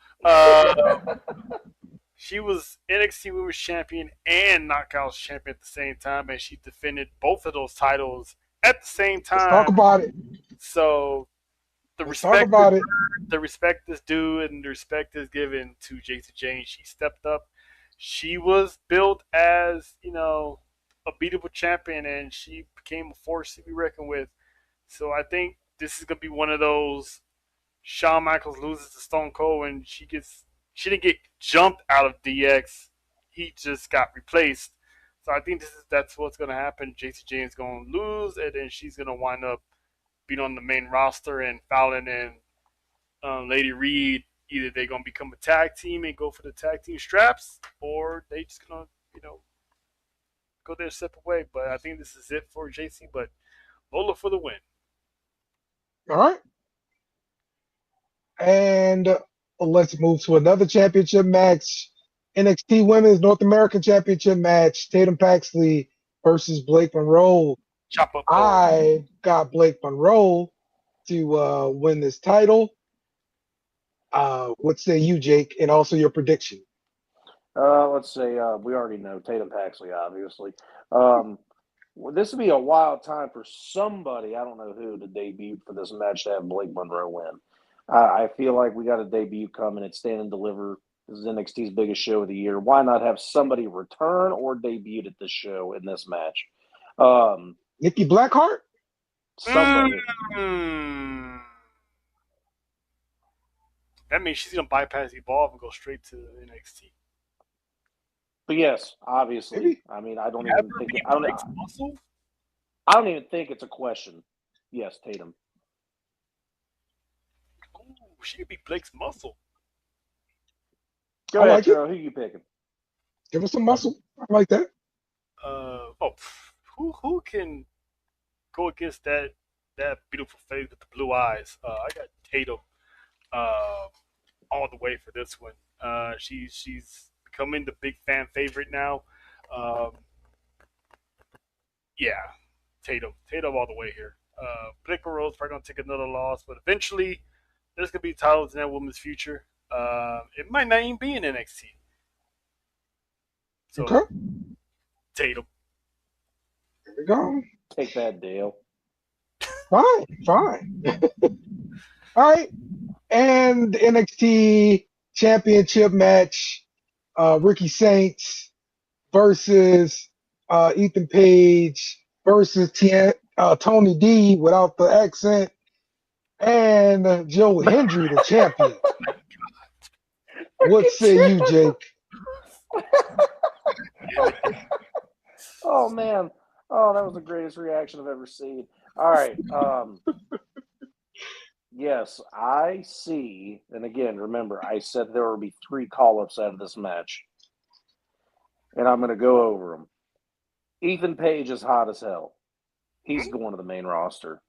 She was NXT Women's Champion and Knockouts Champion at the same time, and she defended both of those titles at the same time. Let's talk about it. So the respect is due, and the respect is given to JC Jane. She stepped up. She was built as a beatable champion, and she became a force to be reckoned with. So I think this is gonna be one of those. Shawn Michaels loses to Stone Cold, and she didn't get jumped out of DX. He just got replaced. So I think that's what's going to happen. JC Jane's going to lose, and then she's going to wind up being on the main roster, and Fallon and Lady Reed, either they're going to become a tag team and go for the tag team straps, or they just going to, go their separate way. But I think this is it for JC, but Lola for the win. All right. And let's move to another championship match. NXT Women's North American Championship match. Tatum Paxley versus Blake Monroe. Chop up. I got Blake Monroe to win this title. What say you, Jake? And also your prediction. Let's say we already know Tatum Paxley, obviously. This would be a wild time for somebody, I don't know who, to debut for this match to have Blake Monroe win. I feel like we got a debut coming at Stand and Deliver. This is NXT's biggest show of the year. Why not have somebody return or debut at this show in this match? Nikki Blackheart? Somebody. that means she's gonna bypass Evolve and go straight to NXT. But yes, obviously, Maybe. I mean, I don't Have even her think be I don't. Blake's muscle? I don't even think it's a question. Yes, Tatum. Ooh, she could be Blake's muscle. Go I ahead, like it. Trell. Who you picking? Give us some muscle. I like that. Who can go against that beautiful face with the blue eyes? I got Tatum all the way for this one. She's becoming the big fan favorite now. Um, yeah, Tatum all the way here. Blicker Rose probably gonna take another loss, but eventually there's gonna be titles in that woman's future. It might not even be in NXT. So Okay. Tatum. Here we go. Take that, Dale. Fine. All right. And the NXT Championship match, Ricky Saints versus Ethan Page versus Tony D without the accent, and Joe Hendry, the champion. What say you, Jake? Oh man. Oh, that was the greatest reaction I've ever seen. All right. Yes, I see. And again, remember, I said there would be 3 call-ups out of this match, and I'm going to go over them. Ethan Page is hot as hell. He's going to the main roster.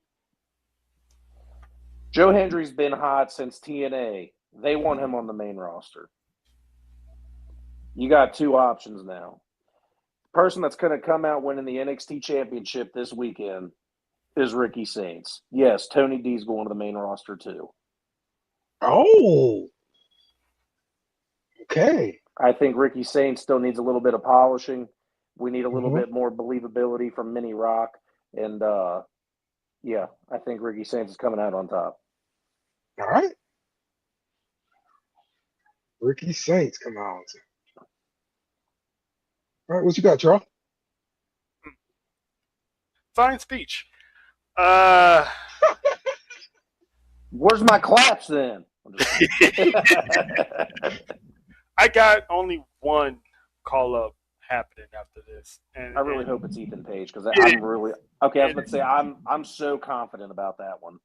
Joe Hendry's been hot since TNA. They want him on the main roster. You got 2 options now. The person that's going to come out winning the NXT Championship this weekend is Ricky Saints. Yes, Tony D's going to the main roster too. Oh. Okay. I think Ricky Saints still needs a little bit of polishing. We need a little bit more believability from Mini Rock. And, yeah, I think Ricky Saints is coming out on top. All right. Ricky Saints come out. All right, what you got, Charles? Fine speech. Where's my claps then? I got only one call up happening after this, and I really hope it's Ethan Page because I'm really okay. I was going to say I'm so confident about that one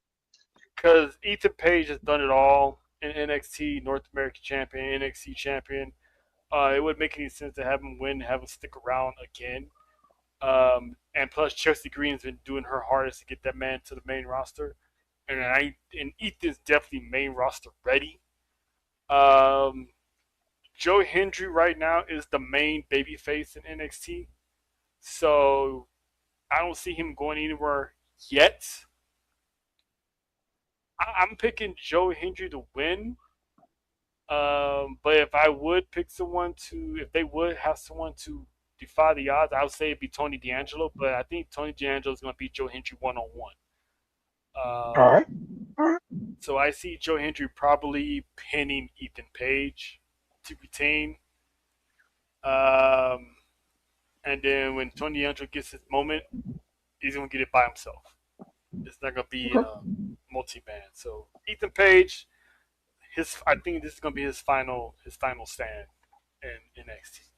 because Ethan Page has done it all in NXT, North American champion, NXT champion. It wouldn't make any sense to have him win, have him stick around again. And plus, Chelsea Green's been doing her hardest to get that man to the main roster, and Ethan's definitely main roster ready. Joe Hendry right now is the main babyface in NXT, so I don't see him going anywhere yet. I'm picking Joe Hendry to win. But if I would pick if they would have someone to defy the odds, I would say it'd be Tony D'Angelo. But I think Tony D'Angelo is going to beat Joe Hendry 1-on-1. All right. So I see Joe Hendry probably pinning Ethan Page to retain. And then when Tony D'Angelo gets his moment, he's going to get it by himself. It's not going to be multi-man. So Ethan Page, I think this is going to be his final stand in NXT.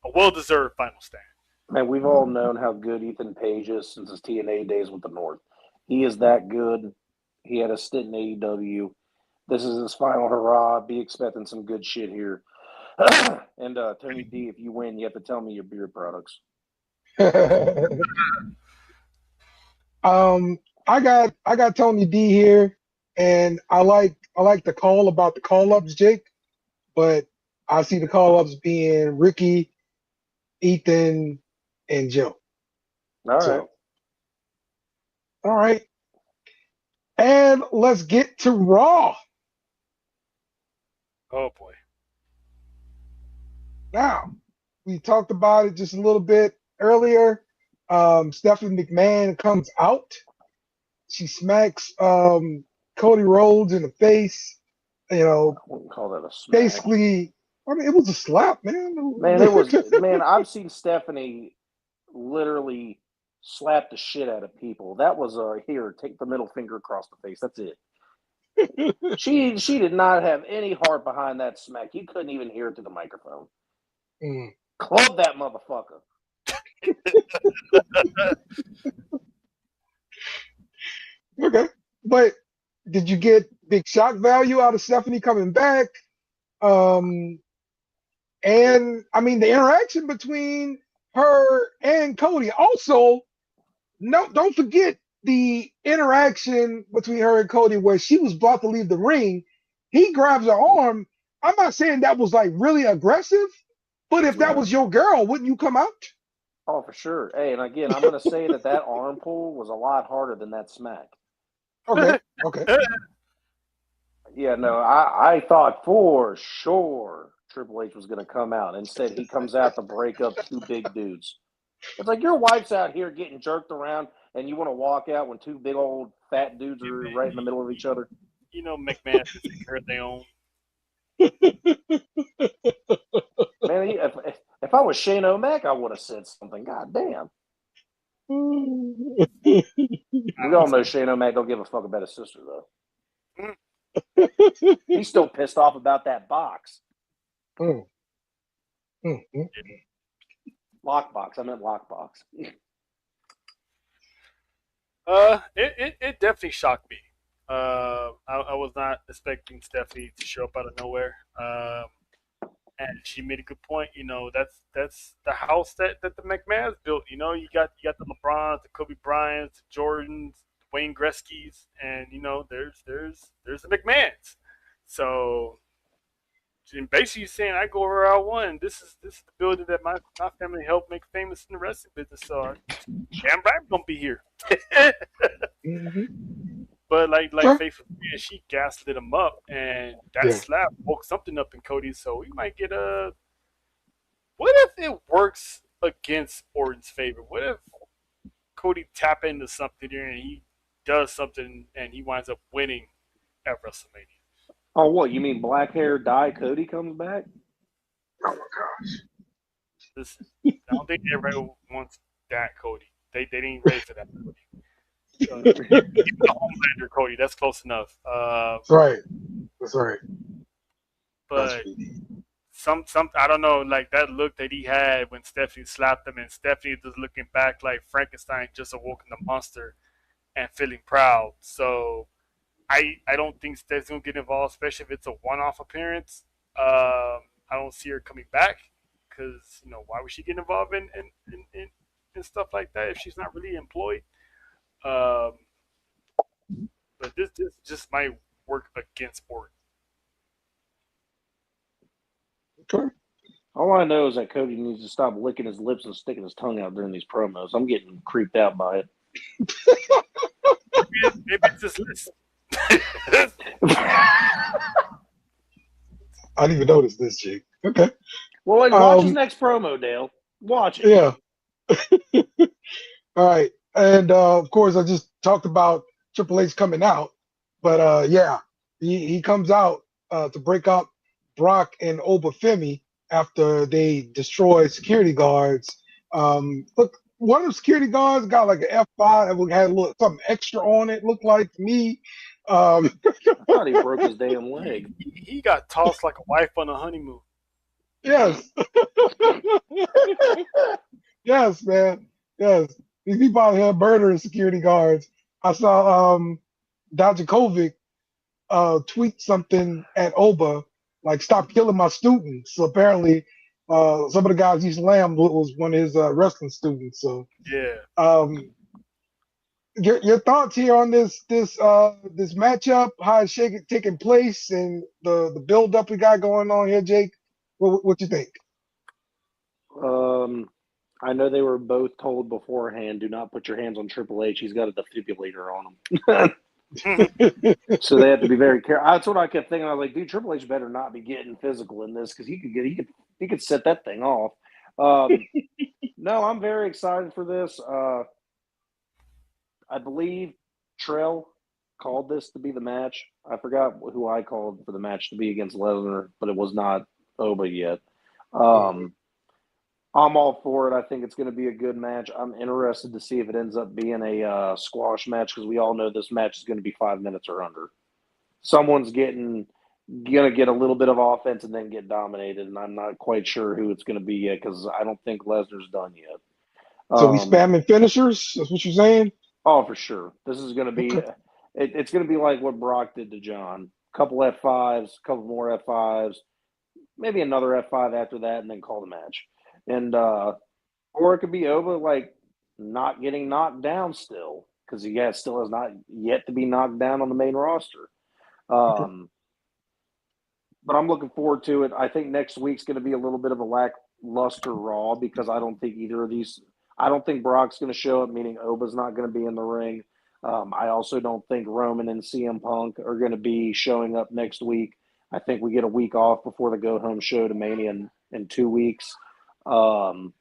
A well-deserved final stand. Man, we've all known how good Ethan Page is since his TNA days with the North. He is that good. He had a stint in AEW. This is his final hurrah. Be expecting some good shit here. And Tony D, if you win, you have to tell me your beard products. I got Tony D here, and I like the call about the call ups, Jake, but I see the call ups being Ricky, Ethan, and Joe. All right. All right. And let's get to Raw. Oh boy. Now, we talked about it just a little bit earlier. Stephanie McMahon comes out. She smacks Cody Rhodes in the face. You know, I wouldn't call that a smack. basically, I mean, it was a slap, man. Man, it was. Man, I've seen Stephanie literally slap the shit out of people. That was here. Take the middle finger across the face. That's it. She did not have any heart behind that smack. You couldn't even hear it through the microphone. Mm. Club that motherfucker. Okay. But did you get big shock value out of Stephanie coming back? Um, and I mean the interaction between her and Cody. Also, no, don't forget the interaction between her and Cody where she was about to leave the ring. He grabs her arm. I'm not saying that was like really aggressive, but if that Yeah. was your girl, wouldn't you come out? Oh, for sure. Hey, and again, I'm going to say that arm pull was a lot harder than that smack. Okay, okay. Yeah, no, I thought for sure Triple H was going to come out. Instead, he comes out to break up two big dudes. It's like your wife's out here getting jerked around, and you want to walk out when two big old fat dudes are right in the middle of each other. You know, McMahon is heard their own. Man, if I was Shane O'Mac, I would have said something. God damn. We all know Shane O'Mac don't give a fuck about his sister, though. He's still pissed off about that box. Lockbox. I meant lockbox. It definitely shocked me. I was not expecting Stephanie to show up out of nowhere. And she made a good point. You know, that's the house that the McMahon's built. You know, you got the LeBrons, the Kobe Bryants, the Jordans, the Wayne Gretzky's, and you know, there's the McMahons. So basically saying I go where I want. This is the building that my family helped make famous in the wrestling business. So damn right I'm gonna be here. But like Sure. Faith was saying, she gaslit him up, and that Yeah. slap woke something up in Cody. So we might get a. What if it works against Orton's favor? What if Cody tap into something here and he does something and he winds up winning at WrestleMania? Oh, what? You mean black hair dye Cody comes back? Oh my gosh. Listen, I don't think everybody wants that Cody. They didn't ready for that Cody. Even the Homelander Cody, that's close enough. That's right. That's right. But some I don't know, like that look that he had when Stephanie slapped him, and Stephanie just looking back like Frankenstein just awoken the monster and feeling proud. So I don't think Stephanie's gonna get involved, especially if it's a one-off appearance. I don't see her coming back because you know why would she get involved in stuff like that if she's not really employed? But this just might work against Orton. Okay. All I know is that Cody needs to stop licking his lips and sticking his tongue out during these promos. I'm getting creeped out by it. Maybe it's this list. I didn't even notice this, Jake. Okay. Well, like, watch his next promo, Dale. Watch it. Yeah. All right. And of course, I just talked about Triple H coming out, but yeah, he comes out to break up Brock and Obafemi after they destroy security guards. Look, one of the security guards got like an F5 that had a little something extra on it. Looked like to me. I thought he broke his damn leg. He got tossed like a wife on a honeymoon. Yes. Yes, man. Yes. These people out here murdering security guards. I saw Dajakovic tweet something at Oba, like, stop killing my students. So apparently some of the guys he slammed was one of his wrestling students. So yeah. Your thoughts here on this matchup, how it's taking place, and the build up we got going on here, Jake. What you think? I know they were both told beforehand, do not put your hands on Triple H. He's got a defibrillator on him. So they have to be very careful. That's what I kept thinking. I was like, dude, Triple H better not be getting physical in this because he could set that thing off. No, I'm very excited for this. I believe Theyll called this to be the match. I forgot who I called for the match to be against Lesnar, but it was not Oba yet. I'm all for it. I think it's going to be a good match. I'm interested to see if it ends up being a squash match because we all know this match is going to be 5 minutes or under. someone's gonna get a little bit of offense and then get dominated, and I'm not quite sure who it's gonna be yet because I don't think Lesnar's done yet. So we Um, spamming finishers. That's what you're saying. oh, for sure, this is gonna be Okay. it's gonna be like what Brock did to John. Couple F5s, couple more F5s, maybe another F5 after that, and then call the match. And or it could be Ova like not getting knocked down still because still has not yet to be knocked down on the main roster. Okay. Um, but I'm looking forward to it. I think next week's going to be a little bit of a lackluster Raw because I don't think either of these. I don't think Brock's going to show up, meaning Oba's not going to be in the ring. I also don't think Roman and CM Punk are going to be showing up next week. I think we get a week off before the go home show to Mania in 2 weeks. But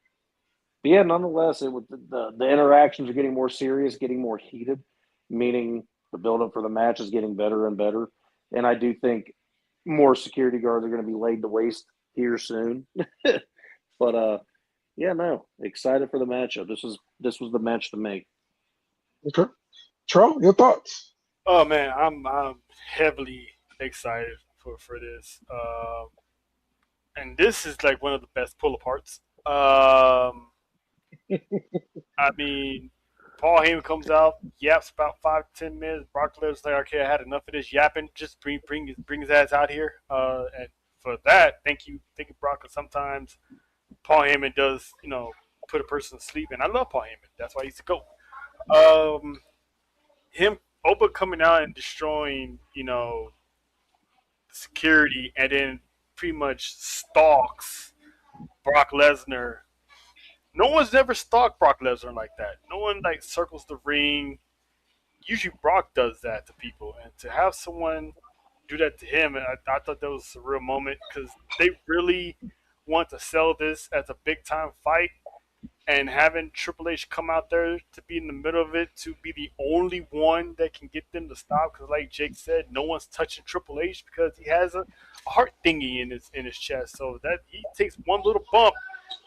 yeah, nonetheless, the interactions are getting more serious, getting more heated, meaning the build up for the match is getting better and better. And I do think more security guards are going to be laid to waste here soon. But yeah, no, excited for the matchup. This was the match to make. Okay. Tro, your thoughts? Oh man, I'm heavily excited for this. And this is like one of the best pull aparts. I mean, Paul Heyman comes out, yaps about 5 to 10 minutes. Brock Lesnar's like, okay, I had enough of this yapping. Just bring his ass out here. And for that, thank you, Brock. Because sometimes Paul Heyman does, put a person to sleep, and I love Paul Heyman. That's why he's the GOAT. Him Oba coming out and destroying, security, and then pretty much stalks Brock Lesnar. No one's ever stalked Brock Lesnar like that. No one like circles the ring. Usually Brock does that to people, and to have someone do that to him, I thought that was a real moment because they really want to sell this as a big time fight, and having Triple H come out there to be in the middle of it, to be the only one that can get them to stop, because like Jake said, no one's touching Triple H because he has a heart thingy in his chest. So that he takes one little bump,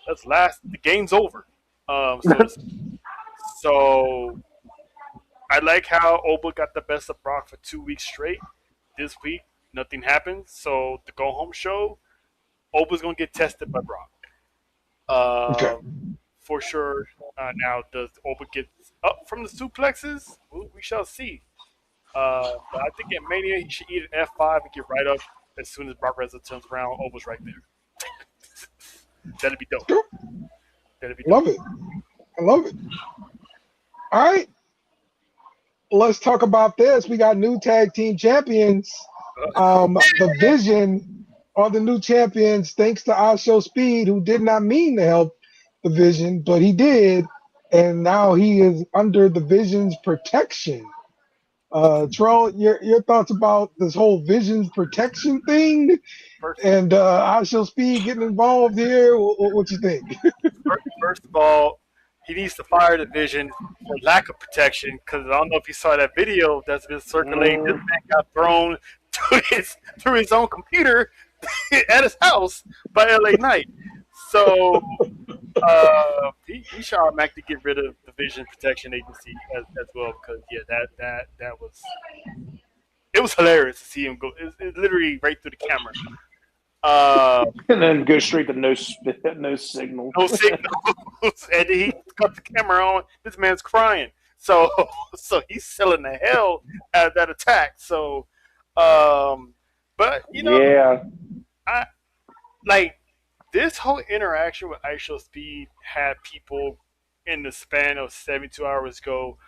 the game's over. So I like how Oba got the best of Brock for 2 weeks straight. This week, nothing happens. So the go home show, Oba's gonna get tested by Brock. Okay. For sure. Now, does Oba get up from the suplexes? We shall see. But I think at Mania, he should eat an F5 and get right up as soon as Brock Lesnar turns around. Oba's right there. That'd be dope. Sure. That'd be Love dope. it. I love it. All right. Let's talk about this. We got new tag team champions. The Vision are the new champions, thanks to Show Speed, who did not mean to help the Vision, but he did, and now he is under the Vision's protection. Tro, your thoughts about this whole Vision's protection thing, First, and Show Speed getting involved here? What you think? first of all, he needs to fire the Vision for lack of protection, because I don't know if you saw that video that's been circulating. This man got thrown through his own computer at his house by LA Knight. So he should automatically get rid of the Vision Protection Agency as well, because that was hilarious to see him go. It's literally right through the camera. And then go straight to no signal. No signals, and he cut the camera on. This man's crying. So he's selling the hell out of that attack. So, but Yeah. I like this whole interaction with ISO Speed had people in the span of 72 hours go,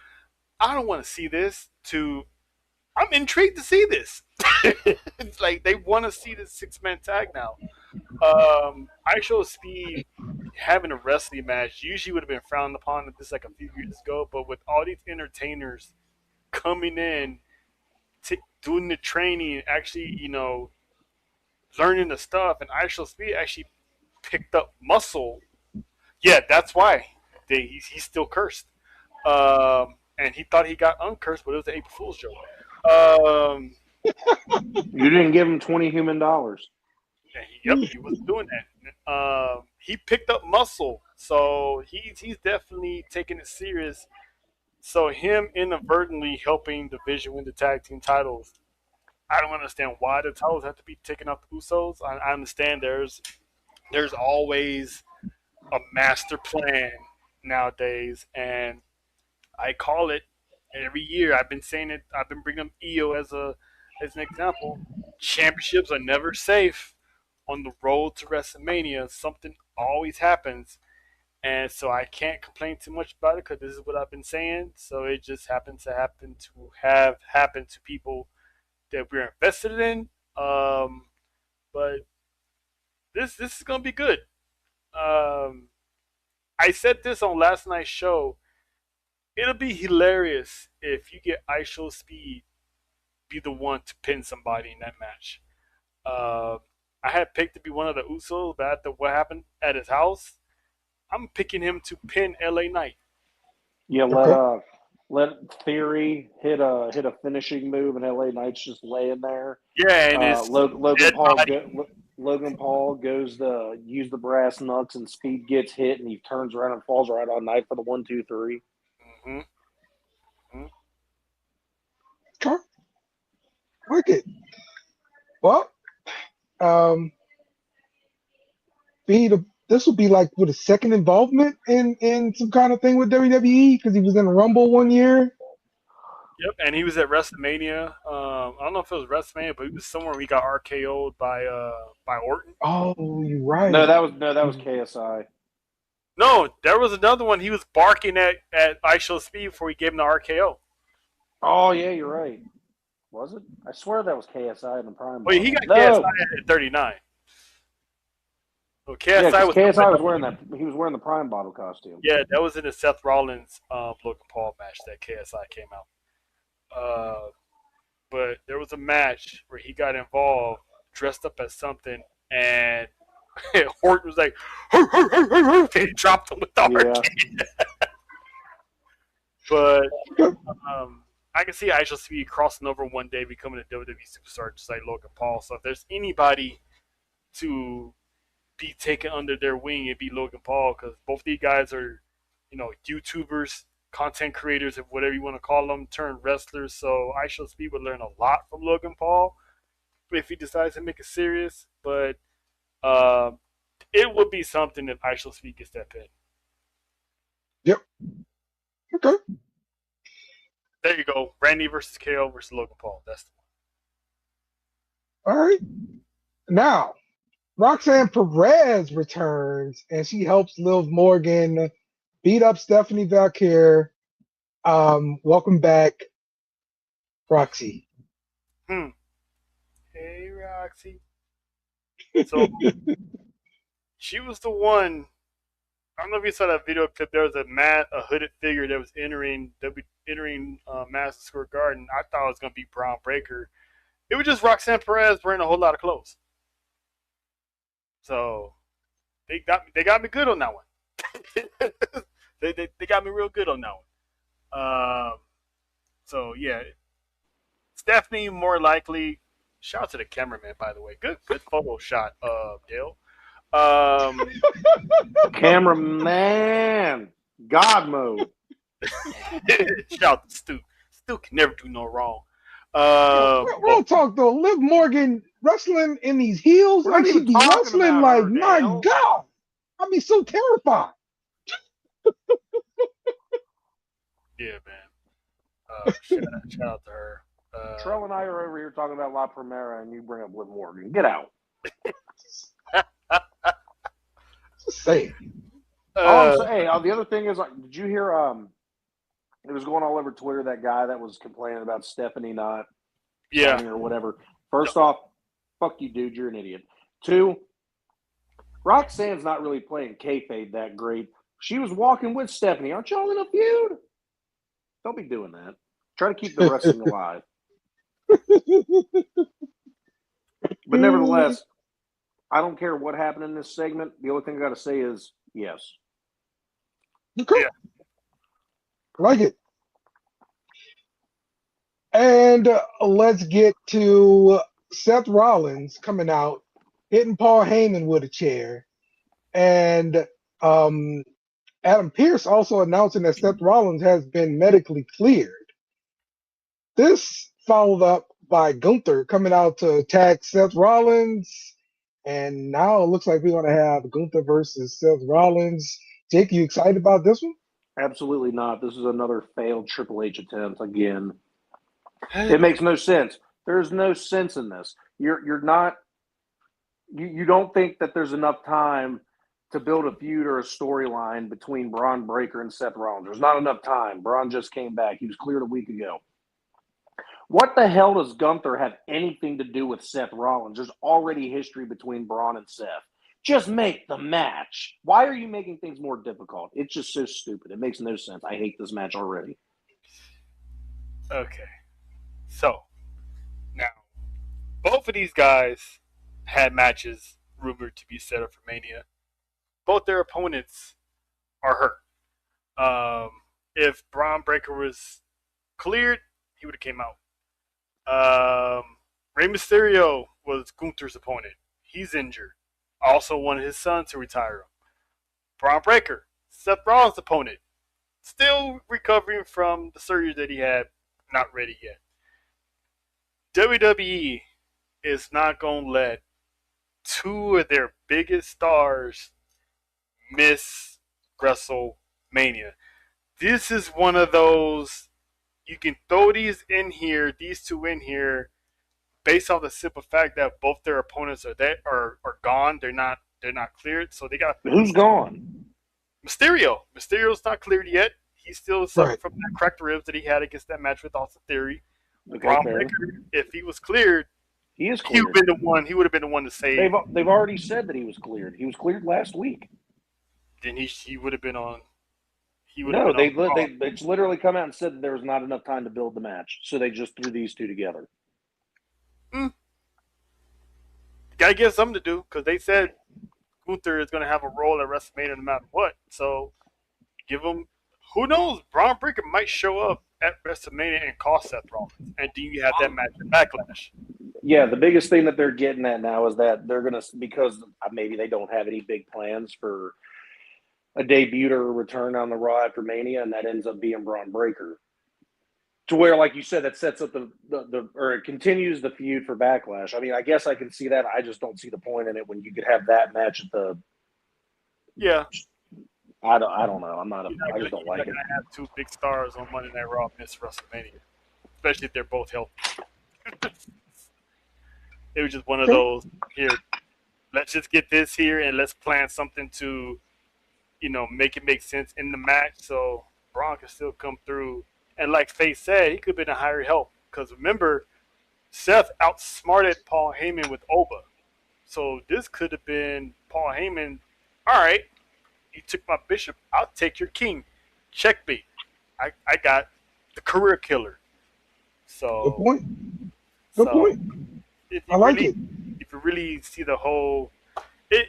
I don't want to see this, to I'm intrigued to see this. It's like they want to see this 6-man tag now. ISO Speed having a wrestling match usually would have been frowned upon this like a few years ago, but with all these entertainers coming in, doing the training, actually, learning the stuff, and ISO Speed actually picked up muscle. Yeah, that's why he's still cursed. And he thought he got uncursed, but it was an April Fool's joke. You didn't give him $20 human. Yep, he was doing that. He picked up muscle, so he's definitely taking it serious. So him inadvertently helping the Vision win the tag team titles I don't understand why the titles have to be taken off the Usos. I understand there's always a master plan nowadays, and I call it every year. I've been saying it. I've been bringing up EO as an example. Championships are never safe on the road to WrestleMania. Something always happens, and so I can't complain too much about it because this is what I've been saying. So it just happen to have happened to people that we're invested in. But this is gonna be good. Um, I said this on last night's show. It'll be hilarious if you get ISO Speed be the one to pin somebody in that match. Uh, I had picked to be one of the Usos, but after what happened at his house, I'm picking him to pin LA Knight. Yeah, Okay. let Theory hit a finishing move, and LA Knight's just laying there. Yeah, and it's Logan dead Paul body. Logan Paul goes to use the brass knucks, and Speed gets hit, and he turns around and falls right on Knight for the 1-2-3. Mm-hmm. Okay. I like it. Well, um, this will be like with a second involvement in some kind of thing with WWE because he was in a Rumble one year. Yep, and he was at WrestleMania. I don't know if it was WrestleMania, but he was somewhere where he got RKO'd by Orton. Oh, you're right. That was KSI. No, there was another one. He was barking at ISO Speed before he gave him the RKO. Oh yeah, you're right. Was it? I swear that was KSI in the prime. Well, he got No. KSI at 39. So Yeah, KSI because was KSI was wearing that. He was wearing the prime bottle costume. Yeah, that was in the Seth Rollins Logan Paul match that KSI came out. But there was a match where he got involved, dressed up as something, and Orton was like, "Hur, hur, hur, hur, hur," and he dropped him with the Yeah. But I can see ISO Speed crossing over one day, becoming a WWE superstar, just like Logan Paul. So if there's anybody to be taken under their wing, it'd be Logan Paul, because both these guys are, YouTubers, content creators, if whatever you want to call them, turned wrestlers. So ISO Speed would learn a lot from Logan Paul if he decides to make it serious. But it would be something if ISO Speed gets that pin. Yep. Okay. There you go. Randy versus KO versus Logan Paul. That's the All right. Now, Roxanne Perez returns and she helps Liv Morgan beat up Stephanie Valkyrie. Welcome back, Roxy. one. Hey, Roxy. So she was the one. I don't know if you saw that video clip. There was a hooded figure that was entering Madison Square Garden. I thought it was gonna be Braun Breaker. It was just Roxanne Perez wearing a whole lot of clothes. So they got me good on that one. they got me real good on that one. So yeah, Stephanie more likely. Shout out to the cameraman, by the way. Good photo shot of Theyll. Cameraman, God mode. Shout out to Stu. Stu can never do no wrong. Real talk though, Liv Morgan wrestling in these heels, We're like not she even be talking wrestling about like, her, my Dale. God, I'd be so terrified. Yeah, man. Shout out to her. Trell and I are over here talking about La Primera, and you bring up Liv Morgan. Get out. Just saying. Hey, the other thing is, did you hear? It was going all over Twitter. That guy that was complaining about Stephanie not Yeah. signing or whatever. First off, fuck you, dude. You're an idiot. Two, Roxanne's not really playing kayfabe that great. She was walking with Stephanie. Aren't y'all in a feud? Don't be doing that. Try to keep the wrestling alive. But nevertheless, I don't care what happened in this segment. The only thing I got to say is yes. Okay. Yeah. Like it. And let's get to Seth Rollins coming out, hitting Paul Heyman with a chair. And Adam Pearce also announcing that Seth Rollins has been medically cleared. This followed up by Gunther coming out to attack Seth Rollins. And now it looks like we're going to have Gunther versus Seth Rollins. Jake, you excited about this one? Absolutely not. This is another failed Triple H attempt again. It makes no sense. There's no sense in this. You're not. You don't think that there's enough time to build a feud or a storyline between Braun Breaker and Seth Rollins. There's not enough time. Braun just came back. He was cleared a week ago. What the hell does Gunther have anything to do with Seth Rollins? There's already history between Braun and Seth. Just make the match. Why are you making things more difficult? It's just so stupid. It makes no sense. I hate this match already. Okay. So, now, both of these guys had matches rumored to be set up for Mania. Both their opponents are hurt. If Braun Breaker was cleared, he would have came out. Rey Mysterio was Gunther's opponent. He's injured. Also wanted his son to retire him. Braun Breaker, Seth Rollins' opponent, still recovering from the surgery that he had, not ready yet. WWE is not going to let two of their biggest stars miss WrestleMania. This is one of those, you can throw these two in here, based off the simple fact that both their opponents are gone. They're not cleared, so they got. Who's gone? Mysterio. Mysterio's not cleared yet. He's still suffering from that cracked ribs that he had against that match with Austin Theory. Okay, Braun Breaker, if he was cleared, he is he cleared. would have been the one. He would have been the one to say. They've already said that he was cleared. He was cleared last week. Then he would have been on. It's literally come out and said that there was not enough time to build the match, so they just threw these two together. Gotta give something to do, because they said Gunther is going to have a role at WrestleMania no matter what. So give him. Who knows? Braun Breaker might show up at WrestleMania and cost Seth Rollins, and do you have that match at Backlash? Yeah, the biggest thing that they're getting at now is that they're going to, because maybe they don't have any big plans for a debut or a return on the Raw after Mania, and that ends up being Braun Breaker. To where, like you said, that sets up or it continues the feud for Backlash. I mean, I guess I can see that. I just don't see the point in it when you could have that match at the. Yeah. I don't know. I just don't like it. You're not gonna have two big stars on Monday Night Raw miss WrestleMania, especially if they're both healthy. It was just one of those. Here, let's just get this here and let's plan something to, make it make sense in the match so Braun can still come through. And like Faye said, he could have been a higher help. Because remember, Seth outsmarted Paul Heyman with Oba. So this could have been Paul Heyman, all right, you took my bishop, I'll take your king. Checkmate. I got the career killer. So Good point. I like it. If you really see the whole, it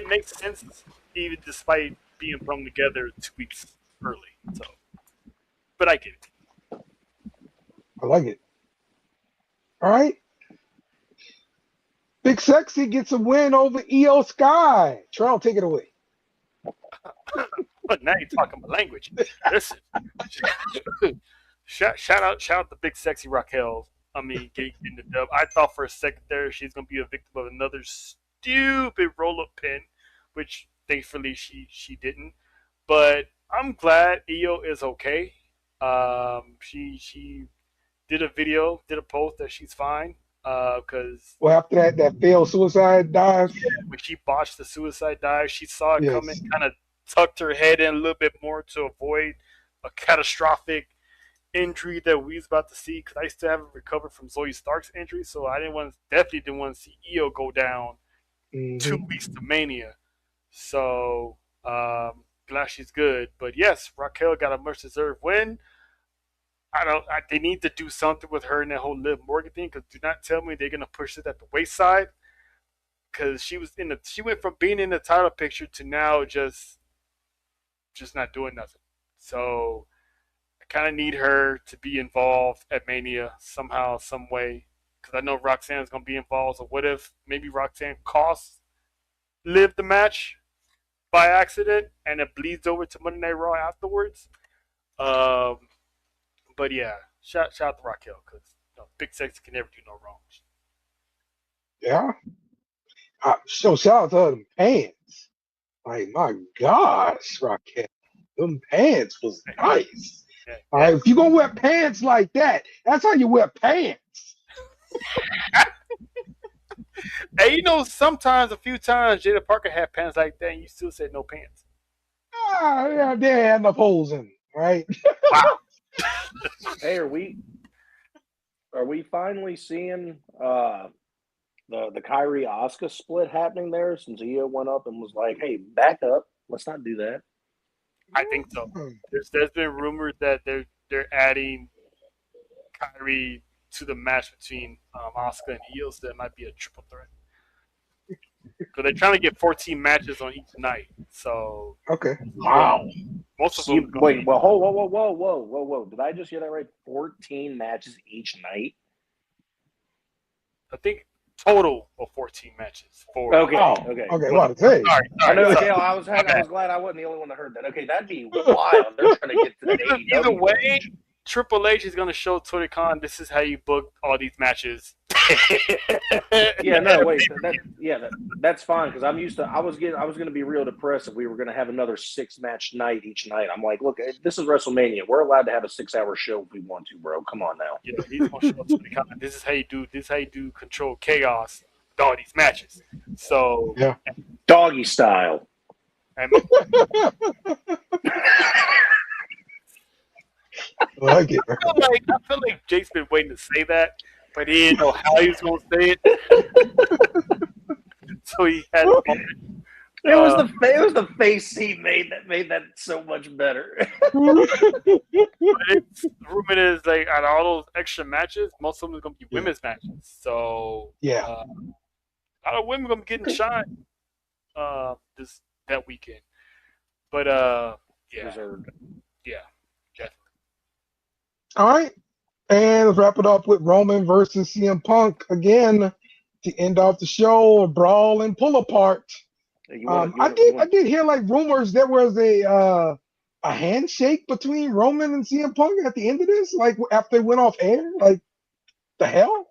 makes sense, even despite being thrown together 2 weeks early. So, but I get it. I like it. All right. Big Sexy gets a win over EO Sky. Trell, take it away. But now you're talking my language. Listen, shout out to Big Sexy Raquel. Getting the dub. I thought for a second there she's gonna be a victim of another stupid roll-up pin, which thankfully she didn't. But I'm glad EO is okay. She did a post that she's fine. Because after that failed suicide dive, when she botched the suicide dive, she saw it coming, kind of tucked her head in a little bit more to avoid a catastrophic injury that we was about to see. Because I still haven't recovered from Zoe Stark's injury, so I definitely didn't want to see EO go down 2 weeks to Mania. So glad she's good. But yes, Raquel got a much deserved win. They need to do something with her and that whole Liv Morgan thing. Because do not tell me they're gonna push it at the wayside. Because she went from being in the title picture to now just not doing nothing. So I kind of need her to be involved at Mania somehow, some way. Because I know Roxanne's gonna be involved. So what if maybe Roxanne costs Liv the match by accident and it bleeds over to Monday Night Raw afterwards? But yeah, Shout out to Raquel because Big Sexy can never do no wrong. Yeah. So shout out to them pants. Like my gosh, Raquel, them pants was nice. Yeah, All right, if you gonna wear pants like that, that's how you wear pants. Hey, sometimes a few times Jada Parker had pants like that, and you still said no pants. Yeah, they had enough holes in them, right? Wow. Hey, are we finally seeing the Kyrie Oscar split happening there since Io went up and was like, "Hey, back up, let's not do that." I think so. There's been rumors that they're adding Kyrie to the match between Asuka and Io, so that might be a triple threat. Because they're trying to get 14 matches on each night. So Okay. Wow. most of them. Wait, well, whoa! Did I just hear that right? 14 matches each night. I think total of 14 matches. Okay. Okay. What to say? Sorry, I know. sorry. I was glad I wasn't the only one that heard that. Okay, that'd be wild. They're trying to get to that AEW. Either way, range. Triple H is going to show Tony Khan this is how you book all these matches. Yeah, no, wait. That's fine because I'm used to. I was going to be real depressed if we were going to have another 6-match night each night. I'm like, look, this is WrestleMania. We're allowed to have a 6-hour show if we want to, bro. Come on now. He's going to show Tony Khan this is how you do. This is how you do control chaos with all these matches. So yeah, doggy style. And, I get it. I feel like Jake's been waiting to say that, but he didn't know how he was going to say it. So he had. It was the face he made that so much better. It's rumor is like out of all those extra matches, most of them are going to be women's matches. So Yeah. a lot of women going to be getting shine that weekend. But yeah, Deserved. yeah, definitely. All right. And let's wrap it up with Roman versus CM Punk again to end off the show. A brawl and pull apart. I did hear like rumors there was a handshake between Roman and CM Punk at the end of this, like after they went off air. Like the hell?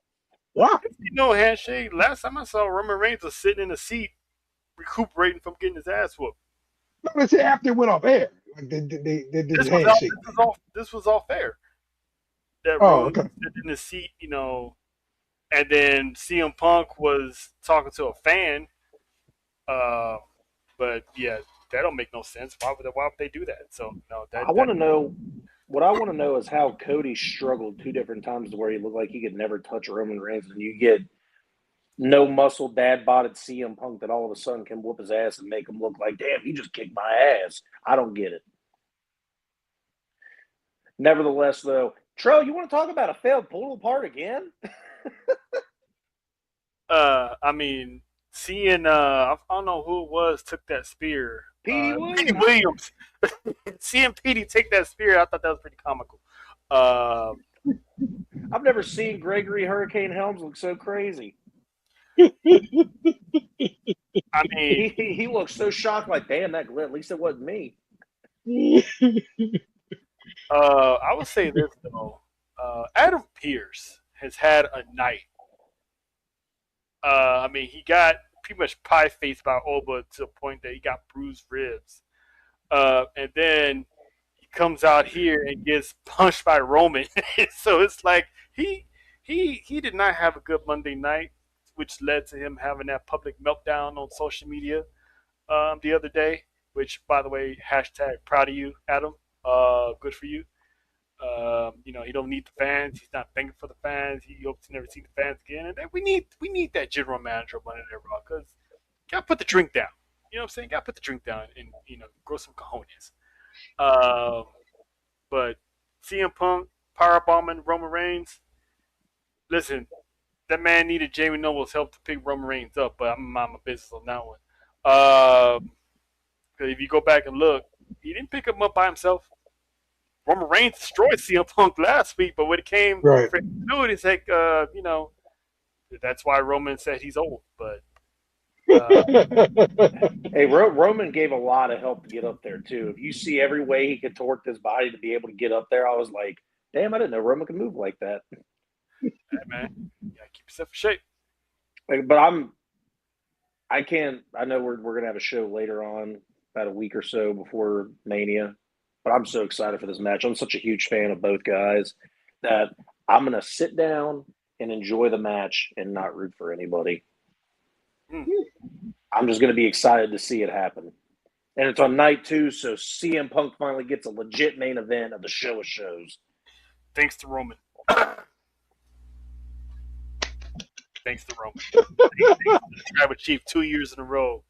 Wow. Handshake. Last time I saw Roman Reigns was sitting in a seat recuperating from getting his ass whooped. No, they said after it went off air. Like they did the handshake. This was all fair. That okay. sitting in the seat, and then CM Punk was talking to a fan. But yeah, that don't make no sense. Why would they do that? So no, I want to know. What I want to know is how Cody struggled 2 different times to where he looked like he could never touch Roman Reigns, and you get no muscle, dad-bodied CM Punk that all of a sudden can whoop his ass and make him look like, damn, he just kicked my ass. I don't get it. Nevertheless, though, Tro, you want to talk about a failed pull apart again? I mean, seeing I don't know who it was took that spear. Petey Williams. Seeing Petey take that spear, I thought that was pretty comical. I've never seen Gregory Hurricane Helms look so crazy. I mean, he looks so shocked, like, damn, that at least it wasn't me. I would say this though. Adam Pearce has had a night. I mean, he got pretty much pie-faced by Oba to the point that he got bruised ribs. And then he comes out here and gets punched by Roman. So it's like he did not have a good Monday night, which led to him having that public meltdown on social media the other day. Which, by the way, hashtag proud of you, Adam. Good for you. He don't need the fans. He's not thanking for the fans. He hopes to never see the fans again. And we need that general manager running there, bro, because gotta put the drink down. You know what I'm saying? Gotta put the drink down and grow some cojones. But CM Punk powerbombing Roman Reigns. Listen, that man needed Jamie Noble's help to pick Roman Reigns up, but I'm mind my business on that one. Because if you go back and look, he didn't pick him up by himself. Roman Reigns destroyed CM Punk last week, but when it came to it, it's like, that's why Roman said he's old. But hey, Roman gave a lot of help to get up there too. If you see every way he could torque his body to be able to get up there, I was like, Damn, I didn't know Roman could move like that. Hey, man, you gotta keep yourself in shape. But I can't. I know we're gonna have a show later on, about a week or so before Mania. But I'm so excited for this match. I'm such a huge fan of both guys that I'm gonna sit down and enjoy the match and not root for anybody. Mm. I'm just gonna be excited to see it happen. And it's on night 2, so CM Punk finally gets a legit main event of the show of shows. Thanks to Roman. Thanks to Roman. Tribal Chief 2 years in a row.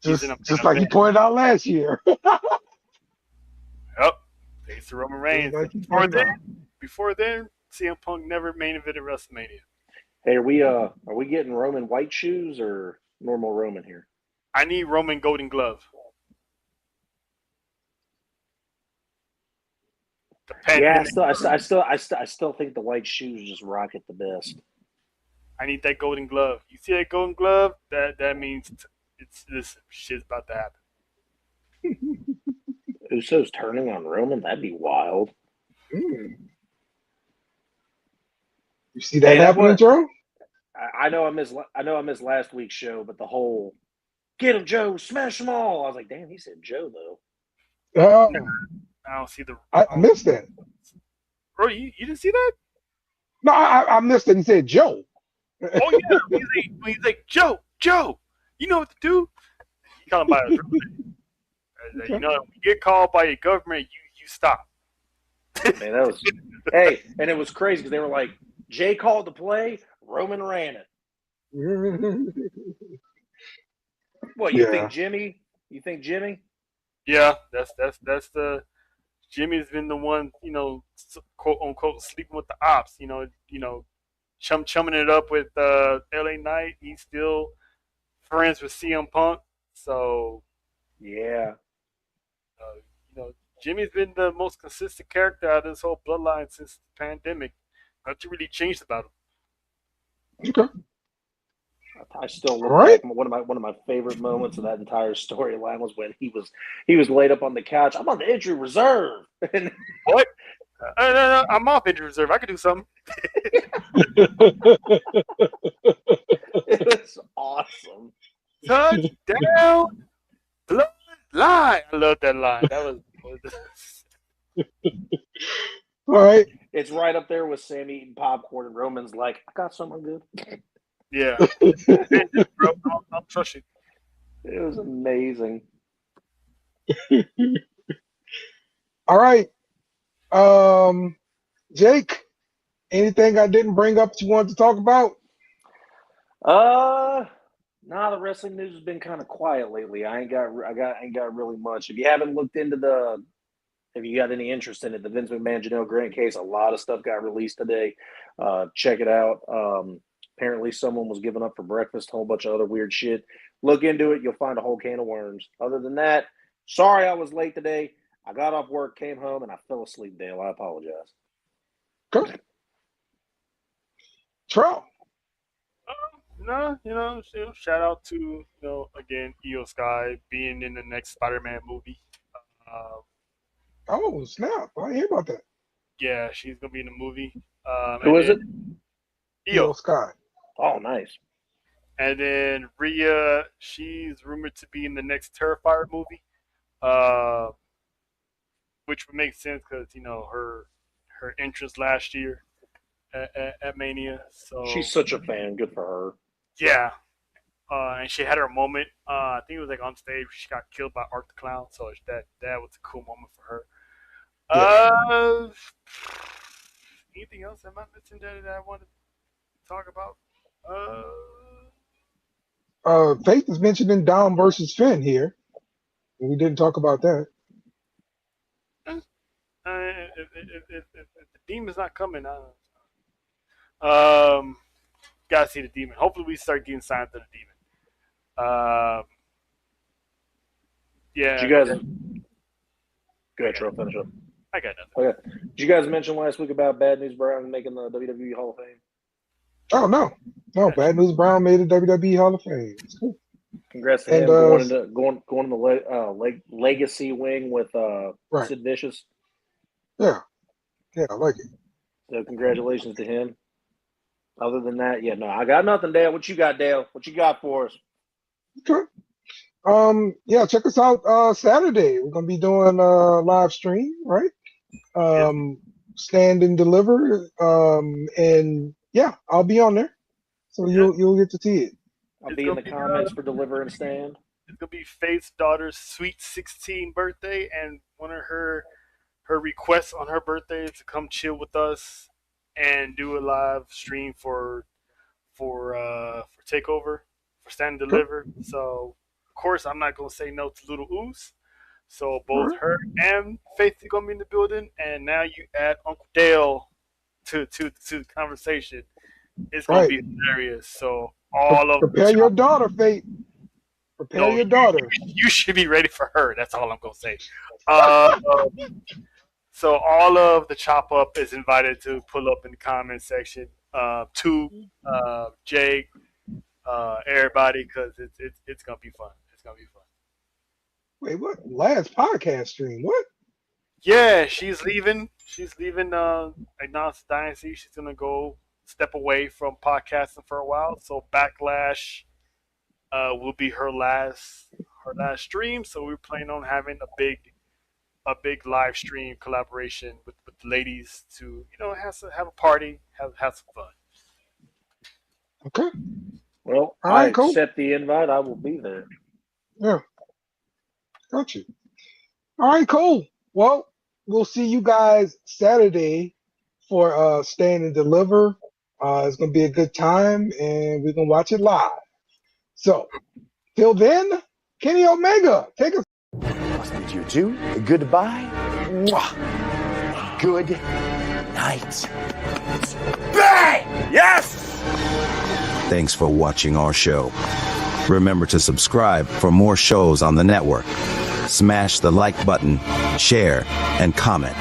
Just like you pointed out last year. Yep. Thanks to Roman Reigns. Like Before then, CM Punk never main evented WrestleMania. Hey, are we getting Roman white shoes or normal Roman here? I need Roman Golden Glove. Yeah, I still think the white shoes just rock it the best. I need that Golden Glove. You see that Golden Glove? That means this shit's about to happen. Usos turning on Roman? That'd be wild. You see that happening, Joe? I know I missed last week's show, but the whole "Get him, Joe! Smash them all!" I was like, "Damn, he said Joe though." I don't see the. I missed that. Bro, you didn't see that? No, I missed it. He said Joe. Oh yeah, he's like Joe. You know what to do. You call him by his real name. You know, when you get called by your government, you stop. Man, that was hey, and it was crazy because they were like, Jay called the play, Roman ran it. What you think, Jimmy? You think Jimmy? Yeah, that's the Jimmy's been the one, you know, quote unquote sleeping with the ops. You know, chumming it up with LA Knight. He's still friends with CM Punk, so yeah. You know, Jimmy's been the most consistent character out of this whole bloodline since the pandemic. Nothing really changed about him. Okay. I still look back. One of my favorite moments of that entire storyline was when he was laid up on the couch. I'm on the injury reserve. What? No, I'm off injury reserve. I could do something. It was awesome. Touchdown, bloodline. I love that line. That was. All right. It's right up there with Sam eating popcorn and Roman's like, I got someone good. Yeah. Bro, I'll trust you. It was amazing. All right. Jake, anything I didn't bring up that you wanted to talk about? The wrestling news has been kind of quiet lately. I ain't got really much. If you haven't looked into if you got any interest in it, the Vince McMahon Janelle Grant case, a lot of stuff got released today. Check it out. Apparently someone was giving up for breakfast, a whole bunch of other weird shit. Look into it. You'll find a whole can of worms. Other than that, sorry I was late today. I got off work, came home, and I fell asleep, Dale. I apologize. Good. Trout. No, shout out to, again, Io Sky being in the next Spider-Man movie. Oh, snap. I didn't hear about that. Yeah, she's going to be in the movie. Who is it? Io Sky. Oh, nice. And then Rhea, she's rumored to be in the next Terrifier movie, which would make sense because, her entrance last year at Mania. So she's such a fan. Good for her. Yeah. And she had her moment. I think it was like on stage. She got killed by Art the Clown. So that was a cool moment for her. Yeah. Anything else am I missing that I want to talk about? Faith is mentioned in Dom versus Finn here. We didn't talk about that. If the demon's not coming, gotta see the demon. Hopefully, we start getting signed to the demon. Yeah. Did you guys? Go ahead, Troy. Finish up. I got nothing. Okay. Did you guys mention last week about Bad News Brown making the WWE Hall of Fame? Oh no, Bad News Brown made the WWE Hall of Fame. It's cool. Congrats to him going in the legacy wing with right. Sid Vicious. Yeah, I like it. So congratulations to him. Other than that, yeah, no, I got nothing, Dale. What you got, Dale? What you got for us? Okay. Yeah, check us out Saturday. We're gonna be doing a live stream, right? Stand and deliver. And yeah, I'll be on there. So you'll get to see it. I'll be in the comments for Deliver and Stand. It's gonna be Faith's daughter's sweet 16 birthday, and one of her requests on her birthday is to come chill with us and do a live stream for Takeover, for Stand and Deliver. So of course I'm not gonna say no to Little Ooze. So both her and Faith are gonna be in the building, and now you add Uncle Dale to the conversation. It's gonna be hilarious. So prepare your daughter, Faith. Prepare your daughter. You should be ready for her. That's all I'm gonna say. So all of the chop up is invited to pull up in the comment section. Jake, everybody, because it's gonna be fun. It's gonna be fun. Wait, what? Last podcast stream? What? Yeah, she's leaving. She's leaving Agnostic Dynasty. She's gonna go step away from podcasting for a while. So Backlash will be her last stream. So we're planning on having a big live stream collaboration with the ladies to have a party, have some fun. Okay. Well, all right, I accept the invite. I will be there. Yeah. Got you. All right, cool. Well, we'll see you guys Saturday for Stand and Deliver. It's gonna be a good time, and we're gonna watch it live. So, till then, Kenny Omega, take us. Must bid you two goodbye. Mwah. Good night. Bang! Yes! Thanks for watching our show. Remember to subscribe for more shows on the network. Smash the like button, share, and comment.